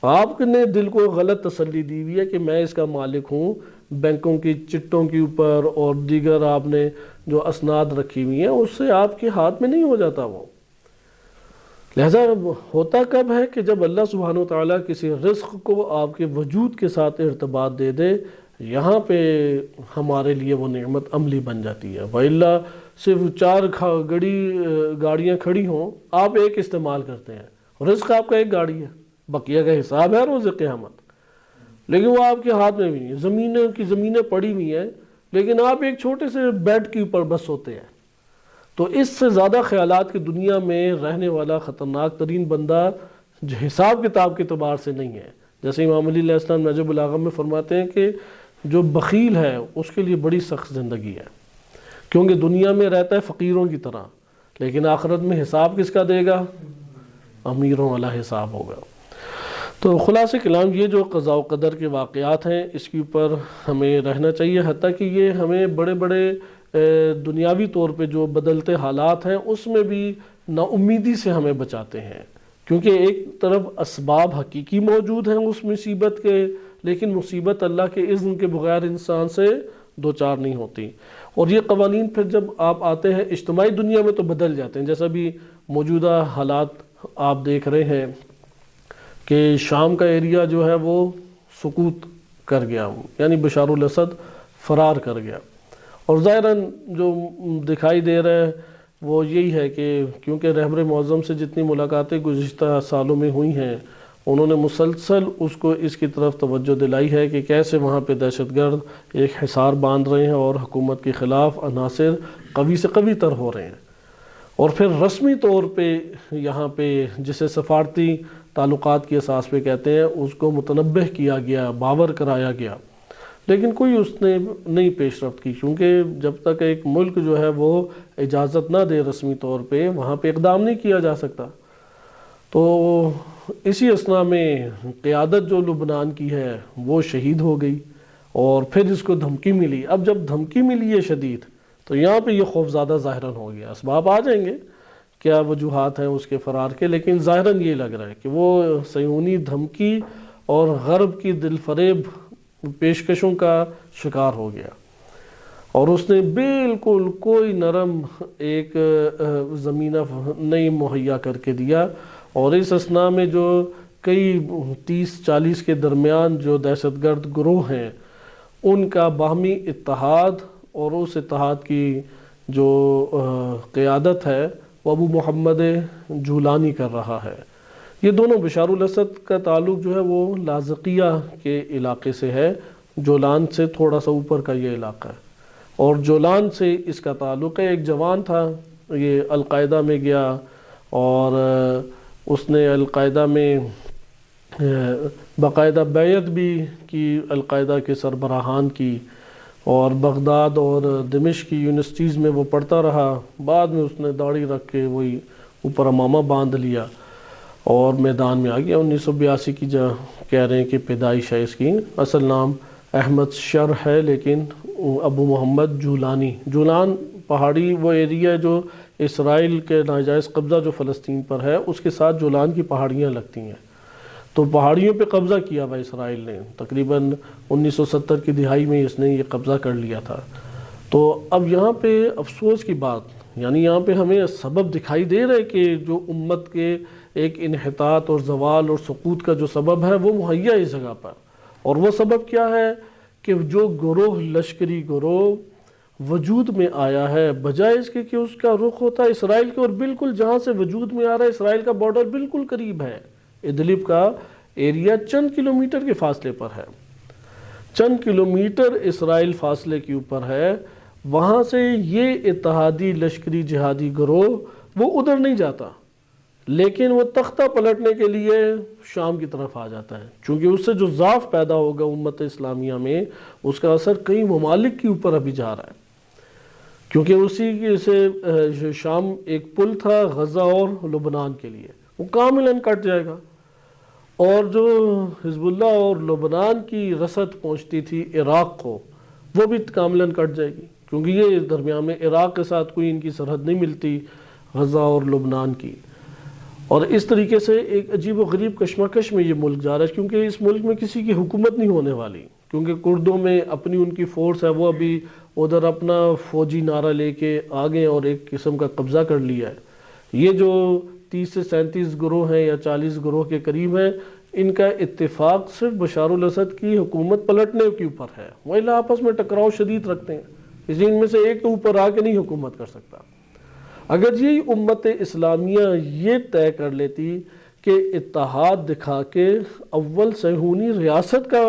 آپ نے دل کو غلط تسلی دی ہوئی ہے کہ میں اس کا مالک ہوں، بینکوں کی چٹوں کے اوپر اور دیگر آپ نے جو اسناد رکھی ہوئی ہیں اس سے آپ کے ہاتھ میں نہیں ہو جاتا وہ۔ لہذا ہوتا کب ہے کہ جب اللہ سبحانہ وتعالیٰ کسی رزق کو آپ کے وجود کے ساتھ ارتباط دے دے، یہاں پہ ہمارے لیے وہ نعمت عملی بن جاتی ہے۔ وَإِلَّا صرف 4 گاڑیاں کھڑی ہوں، آپ ایک استعمال کرتے ہیں، رزق آپ کا ایک گاڑی ہے، بقیہ کا حساب ہے روز قیامت، لیکن وہ آپ کے ہاتھ میں بھی نہیں ہے۔ زمینیں پڑی ہوئی ہیں، لیکن آپ ایک چھوٹے سے بیڈ کے اوپر بس ہوتے ہیں۔ تو اس سے زیادہ خیالات کی دنیا میں رہنے والا خطرناک ترین بندہ جو حساب کتاب کے اعتبار سے نہیں ہے۔ جیسے امام علی علیہ السلام نہج البلاغہ میں فرماتے ہیں کہ جو بخیل ہے اس کے لیے بڑی سخت زندگی ہے، کیونکہ دنیا میں رہتا ہے فقیروں کی طرح، لیکن آخرت میں حساب کس کا دے گا؟ امیروں والا حساب ہوگا۔ تو خلاصہ کلام یہ جو قضاء و قدر کے واقعات ہیں اس کے اوپر ہمیں رہنا چاہیے، حتیٰ کہ یہ ہمیں بڑے بڑے دنیاوی طور پہ جو بدلتے حالات ہیں اس میں بھی نا امیدی سے ہمیں بچاتے ہیں، کیونکہ ایک طرف اسباب حقیقی موجود ہیں اس مصیبت کے، لیکن مصیبت اللہ کے اذن کے بغیر انسان سے دوچار نہیں ہوتی۔ اور یہ قوانین پھر جب آپ آتے ہیں اجتماعی دنیا میں تو بدل جاتے ہیں، جیسا بھی موجودہ حالات آپ دیکھ رہے ہیں کہ شام کا ایریا جو ہے وہ سقوط کر گیا، یعنی بشار الاسد فرار کر گیا، اور ظاہراً جو دکھائی دے رہا ہے وہ یہی ہے کہ کیونکہ رہبر معظم سے جتنی ملاقاتیں گزشتہ سالوں میں ہوئی ہیں انہوں نے مسلسل اس کی طرف توجہ دلائی ہے کہ کیسے وہاں پہ دہشت گرد ایک حصار باندھ رہے ہیں اور حکومت کے خلاف عناصر قوی سے قوی تر ہو رہے ہیں، اور پھر رسمی طور پہ یہاں پہ جسے سفارتی تعلقات کی اساس پہ کہتے ہیں اس کو متنبہ کیا گیا، باور کرایا گیا، لیکن کوئی اس نے نہیں پیش رفت کی، کیونکہ جب تک ایک ملک جو ہے وہ اجازت نہ دے رسمی طور پہ وہاں پہ اقدام نہیں کیا جا سکتا۔ تو اسی اثنا میں قیادت جو لبنان کی ہے وہ شہید ہو گئی، اور پھر اس کو دھمکی ملی۔ اب جب دھمکی ملی ہے شدید، تو یہاں پہ یہ خوف زیادہ ظاہراً ہو گیا۔ اسباب آ جائیں گے کیا وجوہات ہیں اس کے فرار کے، لیکن ظاہراً یہ لگ رہا ہے کہ وہ صہیونی دھمکی اور غرب کی دل فریب پیشکشوں کا شکار ہو گیا، اور اس نے بالکل کوئی نرم ایک زمینہ نہیں مہیا کر کے دیا۔ اور اس اثناء میں جو کئی 30-40 کے درمیان جو دہشت گرد گروہ ہیں، ان کا باہمی اتحاد اور اس اتحاد کی جو قیادت ہے وہ ابو محمد جولانی کر رہا ہے۔ یہ دونوں بشار الاسد کا تعلق جو ہے وہ لاذقیہ کے علاقے سے ہے، جولان سے تھوڑا سا اوپر کا یہ علاقہ ہے، اور جولان سے اس کا تعلق ہے۔ ایک جوان تھا، یہ القاعدہ میں گیا، اور اس نے القاعدہ میں باقاعدہ بیعت بھی کی القاعدہ کے سربراہان کی، اور بغداد اور دمشق کی یونیورسٹیز میں وہ پڑھتا رہا۔ بعد میں اس نے داڑھی رکھ کے وہی اوپر امامہ باندھ لیا اور میدان میں آ گیا۔ 1982 کی کہہ رہے ہیں کہ پیدائش ہے اس کی، اصل نام احمد شر ہے، لیکن ابو محمد جولانی۔ جولان پہاڑی وہ ایریا جو اسرائیل کے ناجائز قبضہ جو فلسطین پر ہے، اس کے ساتھ جولان کی پہاڑیاں لگتی ہیں، تو پہاڑیوں پہ قبضہ کیا ہوا اسرائیل نے، تقریباً 1970 کی دہائی میں اس نے یہ قبضہ کر لیا تھا۔ تو اب یہاں پہ افسوس کی بات، یعنی یہاں پہ ہمیں سبب دکھائی دے رہا ہے کہ جو امت کے ایک انحطاط اور زوال اور سقوط کا جو سبب ہے وہ مہیا اس جگہ پر، اور وہ سبب کیا ہے کہ جو گروہ لشکری گروہ وجود میں آیا ہے، بجائے اس کے کہ اس کا رخ ہوتا ہے اسرائیل کے، اور بالکل جہاں سے وجود میں آ رہا ہے اسرائیل کا بارڈر بالکل قریب ہے، ادلب کا ایریا چند کلومیٹر کے فاصلے پر ہے، چند کلومیٹر اسرائیل فاصلے کے اوپر ہے۔ وہاں سے یہ اتحادی لشکری جہادی گروہ وہ ادھر نہیں جاتا، لیکن وہ تختہ پلٹنے کے لیے شام کی طرف آ جاتا ہے، چونکہ اس سے جو ضعف پیدا ہوگا امت اسلامیہ میں، اس کا اثر کئی ممالک کے اوپر ابھی جا رہا ہے، کیونکہ اسی سے شام ایک پل تھا غزہ اور لبنان کے لیے، وہ کاملاً کٹ جائے گا، اور جو حزب اللہ اور لبنان کی رسد پہنچتی تھی عراق کو، وہ بھی کاملاً کٹ جائے گی، کیونکہ یہ درمیان میں عراق کے ساتھ کوئی ان کی سرحد نہیں ملتی غزہ اور لبنان کی۔ اور اس طریقے سے ایک عجیب و غریب کشمکش میں یہ ملک جا رہا ہے، کیونکہ اس ملک میں کسی کی حکومت نہیں ہونے والی، کیونکہ کردوں میں اپنی ان کی فورس ہے، وہ ابھی ادھر اپنا فوجی نعرہ لے کے آگے اور ایک قسم کا قبضہ کر لیا ہے۔ یہ جو 30 سے 37 گروہ ہیں یا 40 گروہ کے قریب ہیں، ان کا اتفاق صرف بشار الاسد کی حکومت پلٹنے کے اوپر ہے، وہ آپس میں ٹکراؤ شدید رکھتے ہیں، کسی ان میں سے ایک تو اوپر آ کے نہیں حکومت کر سکتا۔ اگر یہ امت اسلامیہ یہ طے کر لیتی کہ اتحاد دکھا کے اول صہیونی ریاست کا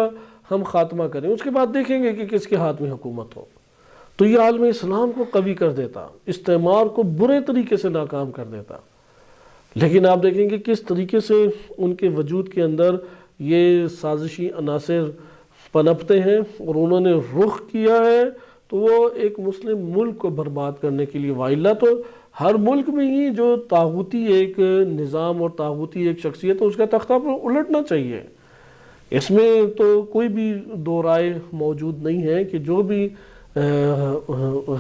ہم خاتمہ کریں، اس کے بعد دیکھیں گے کہ کس کے ہاتھ میں حکومت ہو، تو یہ عالم اسلام کو قوی کر دیتا، استعمار کو برے طریقے سے ناکام کر دیتا۔ لیکن آپ دیکھیں گے کس طریقے سے ان کے وجود کے اندر یہ سازشی عناصر پنپتے ہیں، اور انہوں نے رخ کیا ہے تو وہ ایک مسلم ملک کو برباد کرنے کے لیے، وائلہ تو ہر ملک میں ہی جو طاغوتی ایک نظام اور طاغوتی ایک شخصیت ہے، اس کا تختہ پر الٹنا چاہیے۔ اس میں تو کوئی بھی دو رائے موجود نہیں ہے کہ جو بھی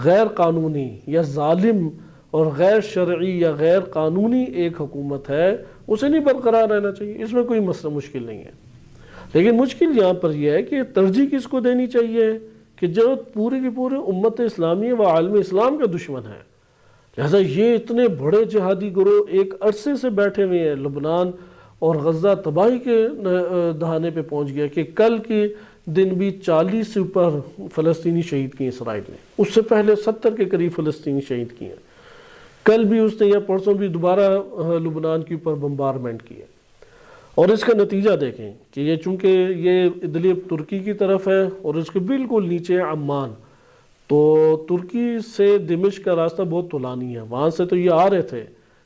غیر قانونی یا ظالم اور غیر شرعی یا غیر قانونی ایک حکومت ہے، اسے نہیں برقرار رہنا چاہیے، اس میں کوئی مسئلہ مشکل نہیں ہے۔ لیکن مشکل یہاں پر یہ ہے کہ ترجیح کس کو دینی چاہیے کہ جو پوری کی پوری امت اسلامی و عالم اسلام کا دشمن ہے۔ لہذا یہ اتنے بڑے جہادی گروہ ایک عرصے سے بیٹھے ہوئے ہیں، لبنان اور غزہ تباہی کے دہانے پہ پہنچ گیا کہ کل کے دن بھی 40 سے اوپر فلسطینی شہید کیے اسرائیل نے، اس سے پہلے 70 کے قریب فلسطینی شہید کیے، کل بھی اس نے یا پرسوں بھی دوبارہ لبنان کے اوپر بمبارمنٹ کیے۔ اور اس کا نتیجہ دیکھیں کہ یہ چونکہ یہ ادلب ترکی کی طرف ہے اور اس کے بالکل نیچے عمان، تو ترکی سے دمشق کا راستہ بہت طولانی ہے، وہاں سے تو یہ آ رہے تھے،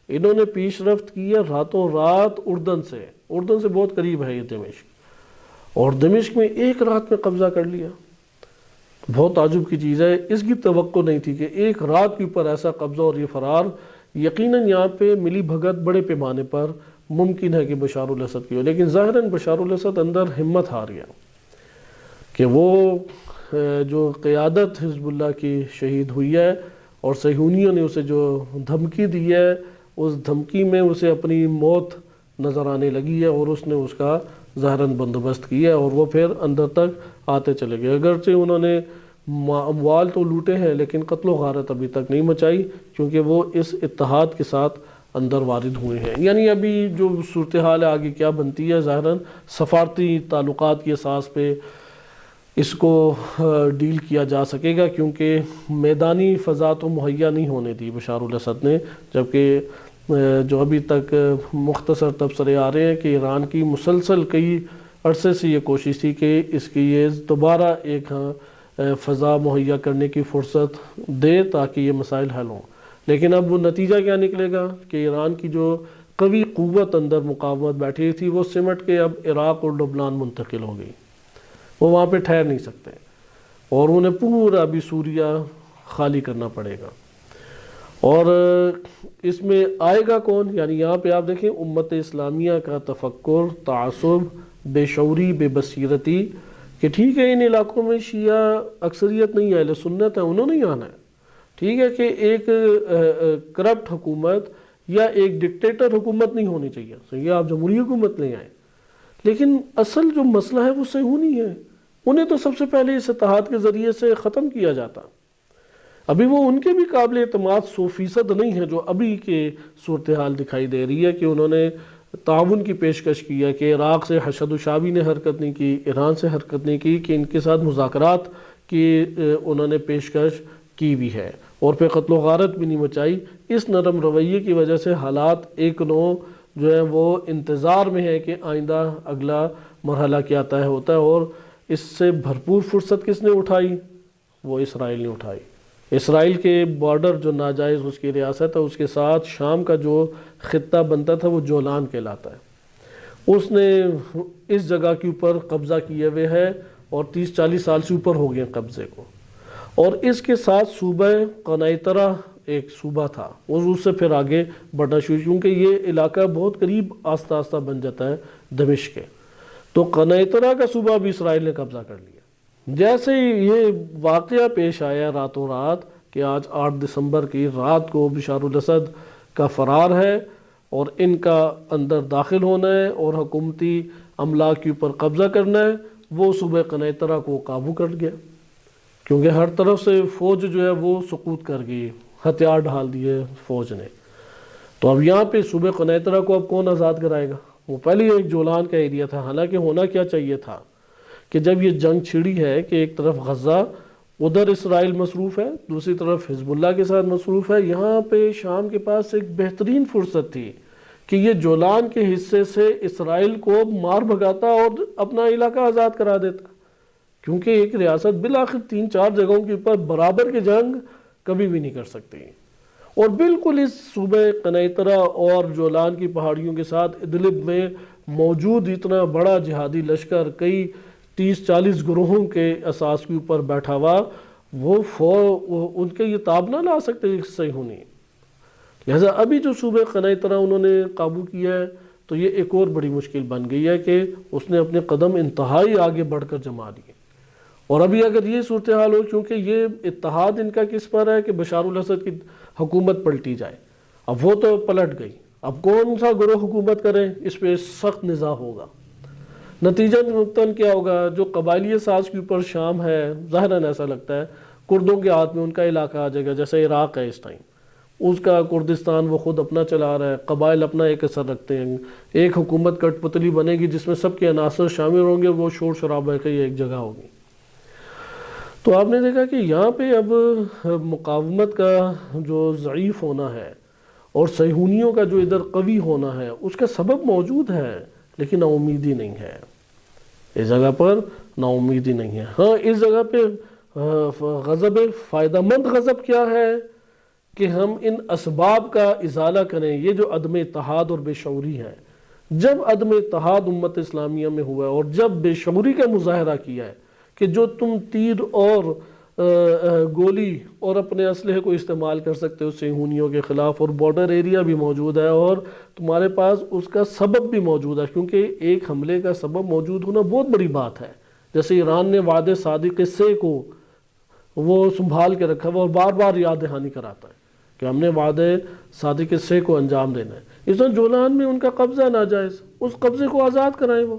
انہوں نے پیش رفت کی ہے راتوں رات اردن سے بہت قریب ہے یہ دمشق، اور دمشق میں ایک رات میں قبضہ کر لیا۔ بہت تعجب کی چیز ہے، اس کی توقع نہیں تھی کہ ایک رات کے اوپر ایسا قبضہ اور یہ فرار۔ یقیناً یہاں پہ ملی بھگت بڑے پیمانے پر ممکن ہے کہ بشار الاسد کی ہو، لیکن ظاہراً بشار الاسد اندر ہمت ہار گیا کہ وہ جو قیادت حزب اللہ کی شہید ہوئی ہے اور صہیونیوں نے اسے جو دھمکی دی ہے، اس دھمکی میں اسے اپنی موت نظر آنے لگی ہے اور اس نے اس کا ظاہراً بندوبست کیا ہے اور وہ پھر اندر تک آتے چلے گئے۔ اگرچہ انہوں نے اموال تو لوٹے ہیں لیکن قتل و غارت ابھی تک نہیں مچائی، کیونکہ وہ اس اتحاد کے ساتھ اندر وارد ہوئے ہیں۔ یعنی ابھی جو صورتحال آگے کیا بنتی ہے، ظاہراً سفارتی تعلقات کی اساس پہ اس کو ڈیل کیا جا سکے گا، کیونکہ میدانی فضا تو مہیا نہیں ہونے دی بشار الاسد نے، جبکہ جو ابھی تک مختصر تبصرے آ رہے ہیں کہ ایران کی مسلسل کئی عرصے سے یہ کوشش تھی کہ اس کی یہ دوبارہ ایک فضا مہیا کرنے کی فرصت دے تاکہ یہ مسائل حل ہوں، لیکن اب وہ نتیجہ کیا نکلے گا کہ ایران کی جو قوی قوت اندر مقاومت بیٹھی تھی وہ سمٹ کے اب عراق اور لبنان منتقل ہو گئی، وہ وہاں پہ ٹھہر نہیں سکتے اور انہیں پورا بھی سوریہ خالی کرنا پڑے گا۔ اور اس میں آئے گا کون؟ یعنی یہاں پہ آپ دیکھیں امت اسلامیہ کا تفکر، تعصب، بے شعوری، بے بصیرتی کہ ٹھیک ہے ان علاقوں میں شیعہ اکثریت نہیں ہے، اہل سنت ہے، انہوں نے آنا ہے، ٹھیک ہے کہ ایک کرپٹ حکومت یا ایک ڈکٹیٹر حکومت نہیں ہونی چاہیے، صحیح ہے آپ جمہوری حکومت لے آئیں، لیکن اصل جو مسئلہ ہے وہ صہیونی ہے، انہیں تو سب سے پہلے اس اتحاد کے ذریعے سے ختم کیا جاتا۔ ابھی وہ ان کے بھی قابل اعتماد 100% نہیں ہے جو ابھی کے صورتحال دکھائی دے رہی ہے کہ انہوں نے تعاون کی پیشکش کی ہے کہ عراق سے حشد و شابی نے حرکت نہیں کی، ایران سے حرکت نہیں کی، کہ ان کے ساتھ مذاکرات کی انہوں نے پیشکش کی بھی ہے اور پھر قتل و غارت بھی نہیں مچائی۔ اس نرم رویے کی وجہ سے حالات ایک نو جو ہے وہ انتظار میں ہے کہ آئندہ اگلا مرحلہ کیا طے ہوتا ہے، اور اس سے بھرپور فرصت کس نے اٹھائی؟ وہ اسرائیل نے اٹھائی۔ اسرائیل کے بارڈر جو ناجائز اس کی ریاست ہے، اس کے ساتھ شام کا جو خطہ بنتا تھا وہ جولان کہلاتا ہے، اس نے اس جگہ کے اوپر قبضہ کیے ہوئے ہے اور 30-40 سال سے اوپر ہو گئے قبضے کو، اور اس کے ساتھ صوبہ قنیطرہ ایک صوبہ تھا، اور اس سے پھر آگے بڑھنا شروع، کیونکہ یہ علاقہ بہت قریب آہستہ آہستہ بن جاتا ہے دمشق کے، تو قنیطرہ کا صوبہ بھی اسرائیل نے قبضہ کر لیا۔ جیسے یہ واقعہ پیش آیا راتوں رات کہ آج 8 دسمبر کی رات کو بشار الاسد کا فرار ہے اور ان کا اندر داخل ہونا ہے اور حکومتی املاک کے اوپر قبضہ کرنا ہے، وہ صوبہ قنیطرہ کو قابو کر گیا، کیونکہ ہر طرف سے فوج جو ہے وہ سقوط کر گئی، ہتھیار ڈھال دیے فوج نے۔ تو اب یہاں پہ صوبہ قنیطرہ کو اب کون آزاد کرائے گا؟ وہ پہلے ایک جولان کا ایریا تھا، حالانکہ ہونا کیا چاہیے تھا کہ جب یہ جنگ چھڑی ہے کہ ایک طرف غزہ ادھر اسرائیل مصروف ہے، دوسری طرف حزب اللہ کے ساتھ مصروف ہے، یہاں پہ شام کے پاس ایک بہترین فرصت تھی کہ یہ جولان کے حصے سے اسرائیل کو مار بھگاتا اور اپنا علاقہ آزاد کرا دیتا، کیونکہ ایک ریاست بالآخر 3-4 جگہوں کے اوپر برابر کی جنگ کبھی بھی نہیں کر سکتی، اور بالکل اس صوبہ قنیطرہ اور جولان کی پہاڑیوں کے ساتھ ادلب میں موجود اتنا بڑا جہادی لشکر کئی 30-40 گروہوں کے اساس کے اوپر بیٹھا ہوا، وہ ان کے یہ تاب نہ لا سکتے صہیونی، لہذا ابھی جو صوبہ قنیطرہ انہوں نے قابو کیا ہے تو یہ ایک اور بڑی مشکل بن گئی ہے کہ اس نے اپنے قدم انتہائی آگے بڑھ کر جما دیے، اور ابھی اگر یہ صورتحال ہو، کیونکہ یہ اتحاد ان کا کس پر ہے کہ بشار الاسد کی حکومت پلٹی جائے، اب وہ تو پلٹ گئی، اب کون سا گروہ حکومت کرے، اس پہ سخت نزاع ہوگا، نتیجہ نقطن کیا ہوگا؟ جو قبائلی اساس کے اوپر شام ہے، ظاہراً ایسا لگتا ہے کردوں کے ہاتھ میں ان کا علاقہ آ جائے گا، جیسے عراق ہے اس ٹائم، اس کا کردستان وہ خود اپنا چلا رہا ہے، قبائل اپنا ایک اثر رکھتے ہیں، ایک حکومت کٹ پتلی بنے گی جس میں سب کے عناصر شامل ہوں گے، وہ شور شرابہ کی ایک جگہ ہوگی۔ تو آپ نے دیکھا کہ یہاں پہ اب مقاومت کا جو ضعیف ہونا ہے اور صہیونیوں کا جو ادھر قوی ہونا ہے، اس کا سبب موجود ہے، لیکن نا امیدی نہیں ہے، اس جگہ پر نا امیدی نہیں ہے۔ ہاں اس جگہ پہ غضب فائدہ مند غضب کیا ہے کہ ہم ان اسباب کا ازالہ کریں، یہ جو عدم اتحاد اور بے شعوری ہے، جب عدم اتحاد امت اسلامیہ میں ہوا ہے اور جب بے شعوری کا مظاہرہ کیا ہے کہ جو تم تیر اور گولی اور اپنے اسلحے کو استعمال کر سکتے ہو صہیونیوں کے خلاف، اور بارڈر ایریا بھی موجود ہے، اور تمہارے پاس اس کا سبب بھی موجود ہے، کیونکہ ایک حملے کا سبب موجود ہونا بہت بڑی بات ہے۔ جیسے ایران نے وعدے صادق سے کو وہ سنبھال کے رکھا ہوا اور بار بار یاد دہانی کراتا ہے کہ ہم نے وعدے صادق سے کو انجام دینا ہے۔ اس طرح جولان میں ان کا قبضہ ناجائز، اس قبضے کو آزاد کرائیں وہ،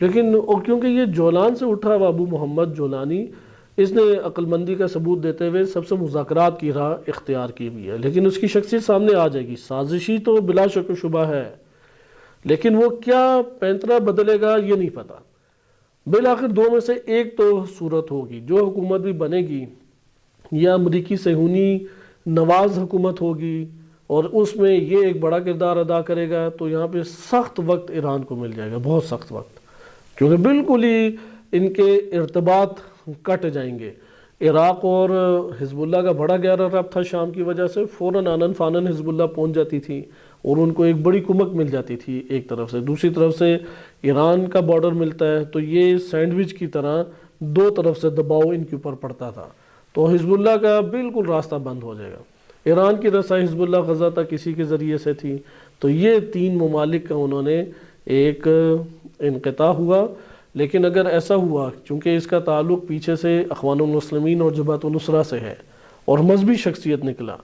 لیکن کیونکہ یہ جولان سے اٹھا ہوا ابو محمد جولانی، اس نے عقل مندی کا ثبوت دیتے ہوئے سب سے مذاکرات کی راہ اختیار کی ہوئی ہے، لیکن اس کی شخصیت سامنے آ جائے گی۔ سازشی تو بلا شک و شبہ ہے، لیکن وہ کیا پینترا بدلے گا یہ نہیں پتا۔ بالآخر دو میں سے ایک تو صورت ہوگی، جو حکومت بھی بنے گی یا امریکی صہیونی نواز حکومت ہوگی اور اس میں یہ ایک بڑا کردار ادا کرے گا، تو یہاں پہ سخت وقت ایران کو مل جائے گا، بہت سخت وقت، کیونکہ بالکل ہی ان کے ارتباط کٹ جائیں گے۔ عراق اور حزب اللہ کا بڑا گہرا ربط تھا شام کی وجہ سے، فوراً آنن فانن حزب اللہ پہنچ جاتی تھی اور ان کو ایک بڑی کمک مل جاتی تھی ایک طرف سے، دوسری طرف سے ایران کا بارڈر ملتا ہے، تو یہ سینڈوچ کی طرح دو طرف سے دباؤ ان کے اوپر پڑتا تھا، تو حزب اللہ کا بالکل راستہ بند ہو جائے گا۔ ایران کی رسائی حزب اللہ غزہ تک کسی کے ذریعے سے تھی، تو یہ تین ممالک کا انہوں نے ایک انقطاع ہوا۔ لیکن اگر ایسا ہوا، چونکہ اس کا تعلق پیچھے سے اخوان المسلمین اور جبہت النصرہ سے ہے اور مذہبی شخصیت نکلا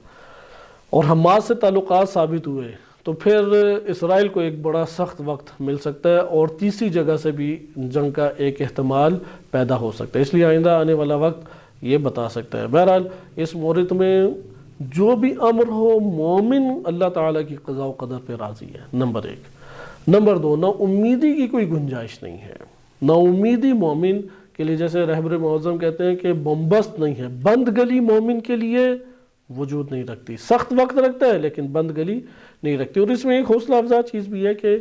اور حماس سے تعلقات ثابت ہوئے، تو پھر اسرائیل کو ایک بڑا سخت وقت مل سکتا ہے اور تیسری جگہ سے بھی جنگ کا ایک احتمال پیدا ہو سکتا ہے، اس لیے آئندہ آنے والا وقت یہ بتا سکتا ہے۔ بہرحال اس مورد میں جو بھی امر ہو، مومن اللہ تعالیٰ کی قضاء و قدر پہ راضی ہے، نمبر ایک۔ نمبر دو، نا امیدی کی کوئی گنجائش نہیں ہے۔ نا امیدی مومن کے لیے، جیسے رہبر معظم کہتے ہیں کہ بمبست نہیں ہے، بند گلی مومن کے لیے وجود نہیں رکھتی، سخت وقت رکھتا ہے لیکن بند گلی نہیں رکھتی۔ اور اس میں ایک حوصلہ افزا چیز بھی ہے کہ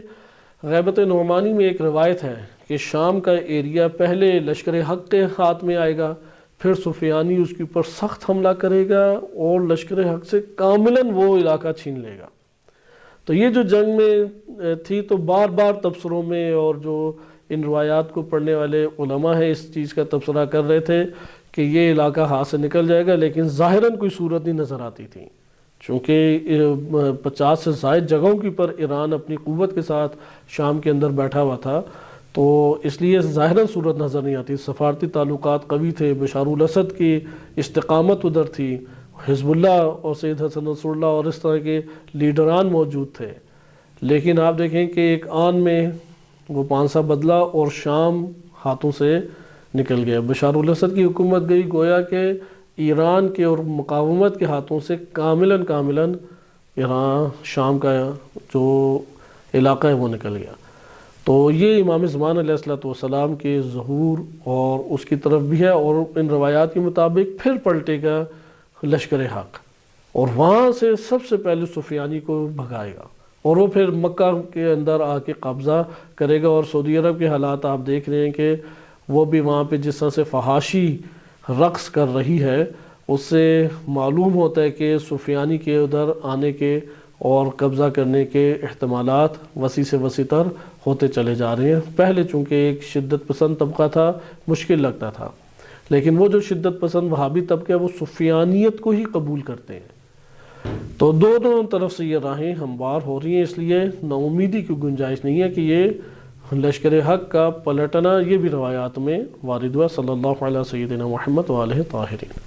غیبت نعمانی میں ایک روایت ہے کہ شام کا ایریا پہلے لشکر حق کے ہاتھ میں آئے گا، پھر سفیانی اس کے اوپر سخت حملہ کرے گا اور لشکر حق سے کاملاً وہ علاقہ چھین لے گا۔ تو یہ جو جنگ میں تھی، تو بار بار تبصروں میں اور جو ان روایات کو پڑھنے والے علماء ہیں اس چیز کا تبصرہ کر رہے تھے کہ یہ علاقہ ہاتھ سے نکل جائے گا، لیکن ظاہراً کوئی صورت نہیں نظر آتی تھی، چونکہ 50 سے زائد جگہوں کے پر ایران اپنی قوت کے ساتھ شام کے اندر بیٹھا ہوا تھا، تو اس لیے ظاہراً صورت نظر نہیں آتی۔ سفارتی تعلقات قوی تھے، بشار الاسد کی استقامت ادھر تھی، حزب اللہ اور سید حسن نصر اللہ اور اس طرح کے لیڈران موجود تھے، لیکن آپ دیکھیں کہ ایک آن میں وہ پانسا بدلا اور شام ہاتھوں سے نکل گیا۔ بشار الاسد کی حکومت گئی، گویا کہ ایران کے اور مقاومت کے ہاتھوں سے کاملاً ایران شام کا جو علاقہ ہے وہ نکل گیا۔ تو یہ امام زمان علیہ السلام کے ظہور اور اس کی طرف بھی ہے، اور ان روایات کے مطابق پھر پلٹے گا لشکر حق اور وہاں سے سب سے پہلے سفیانی کو بھگائے گا اور وہ پھر مکہ کے اندر آ کے قبضہ کرے گا۔ اور سعودی عرب کے حالات آپ دیکھ رہے ہیں کہ وہ بھی وہاں پہ جس طرح سے فحاشی رقص کر رہی ہے، اس سے معلوم ہوتا ہے کہ سفیانی کے ادھر آنے کے اور قبضہ کرنے کے احتمالات وسیع سے وسیع تر ہوتے چلے جا رہے ہیں۔ پہلے چونکہ ایک شدت پسند طبقہ تھا، مشکل لگتا تھا، لیکن وہ جو شدت پسند وہابی طبقہ ہے وہ سفیانیت کو ہی قبول کرتے ہیں۔ تو دونوں طرف سے یہ راہیں ہموار ہو رہی ہیں، اس لیے نا امیدی کی گنجائش نہیں ہے کہ یہ لشکر حق کا پلٹنا، یہ بھی روایات میں وارد ہوا۔ صلی اللہ علیہ سیدنا محمد وآلہ طاہرین۔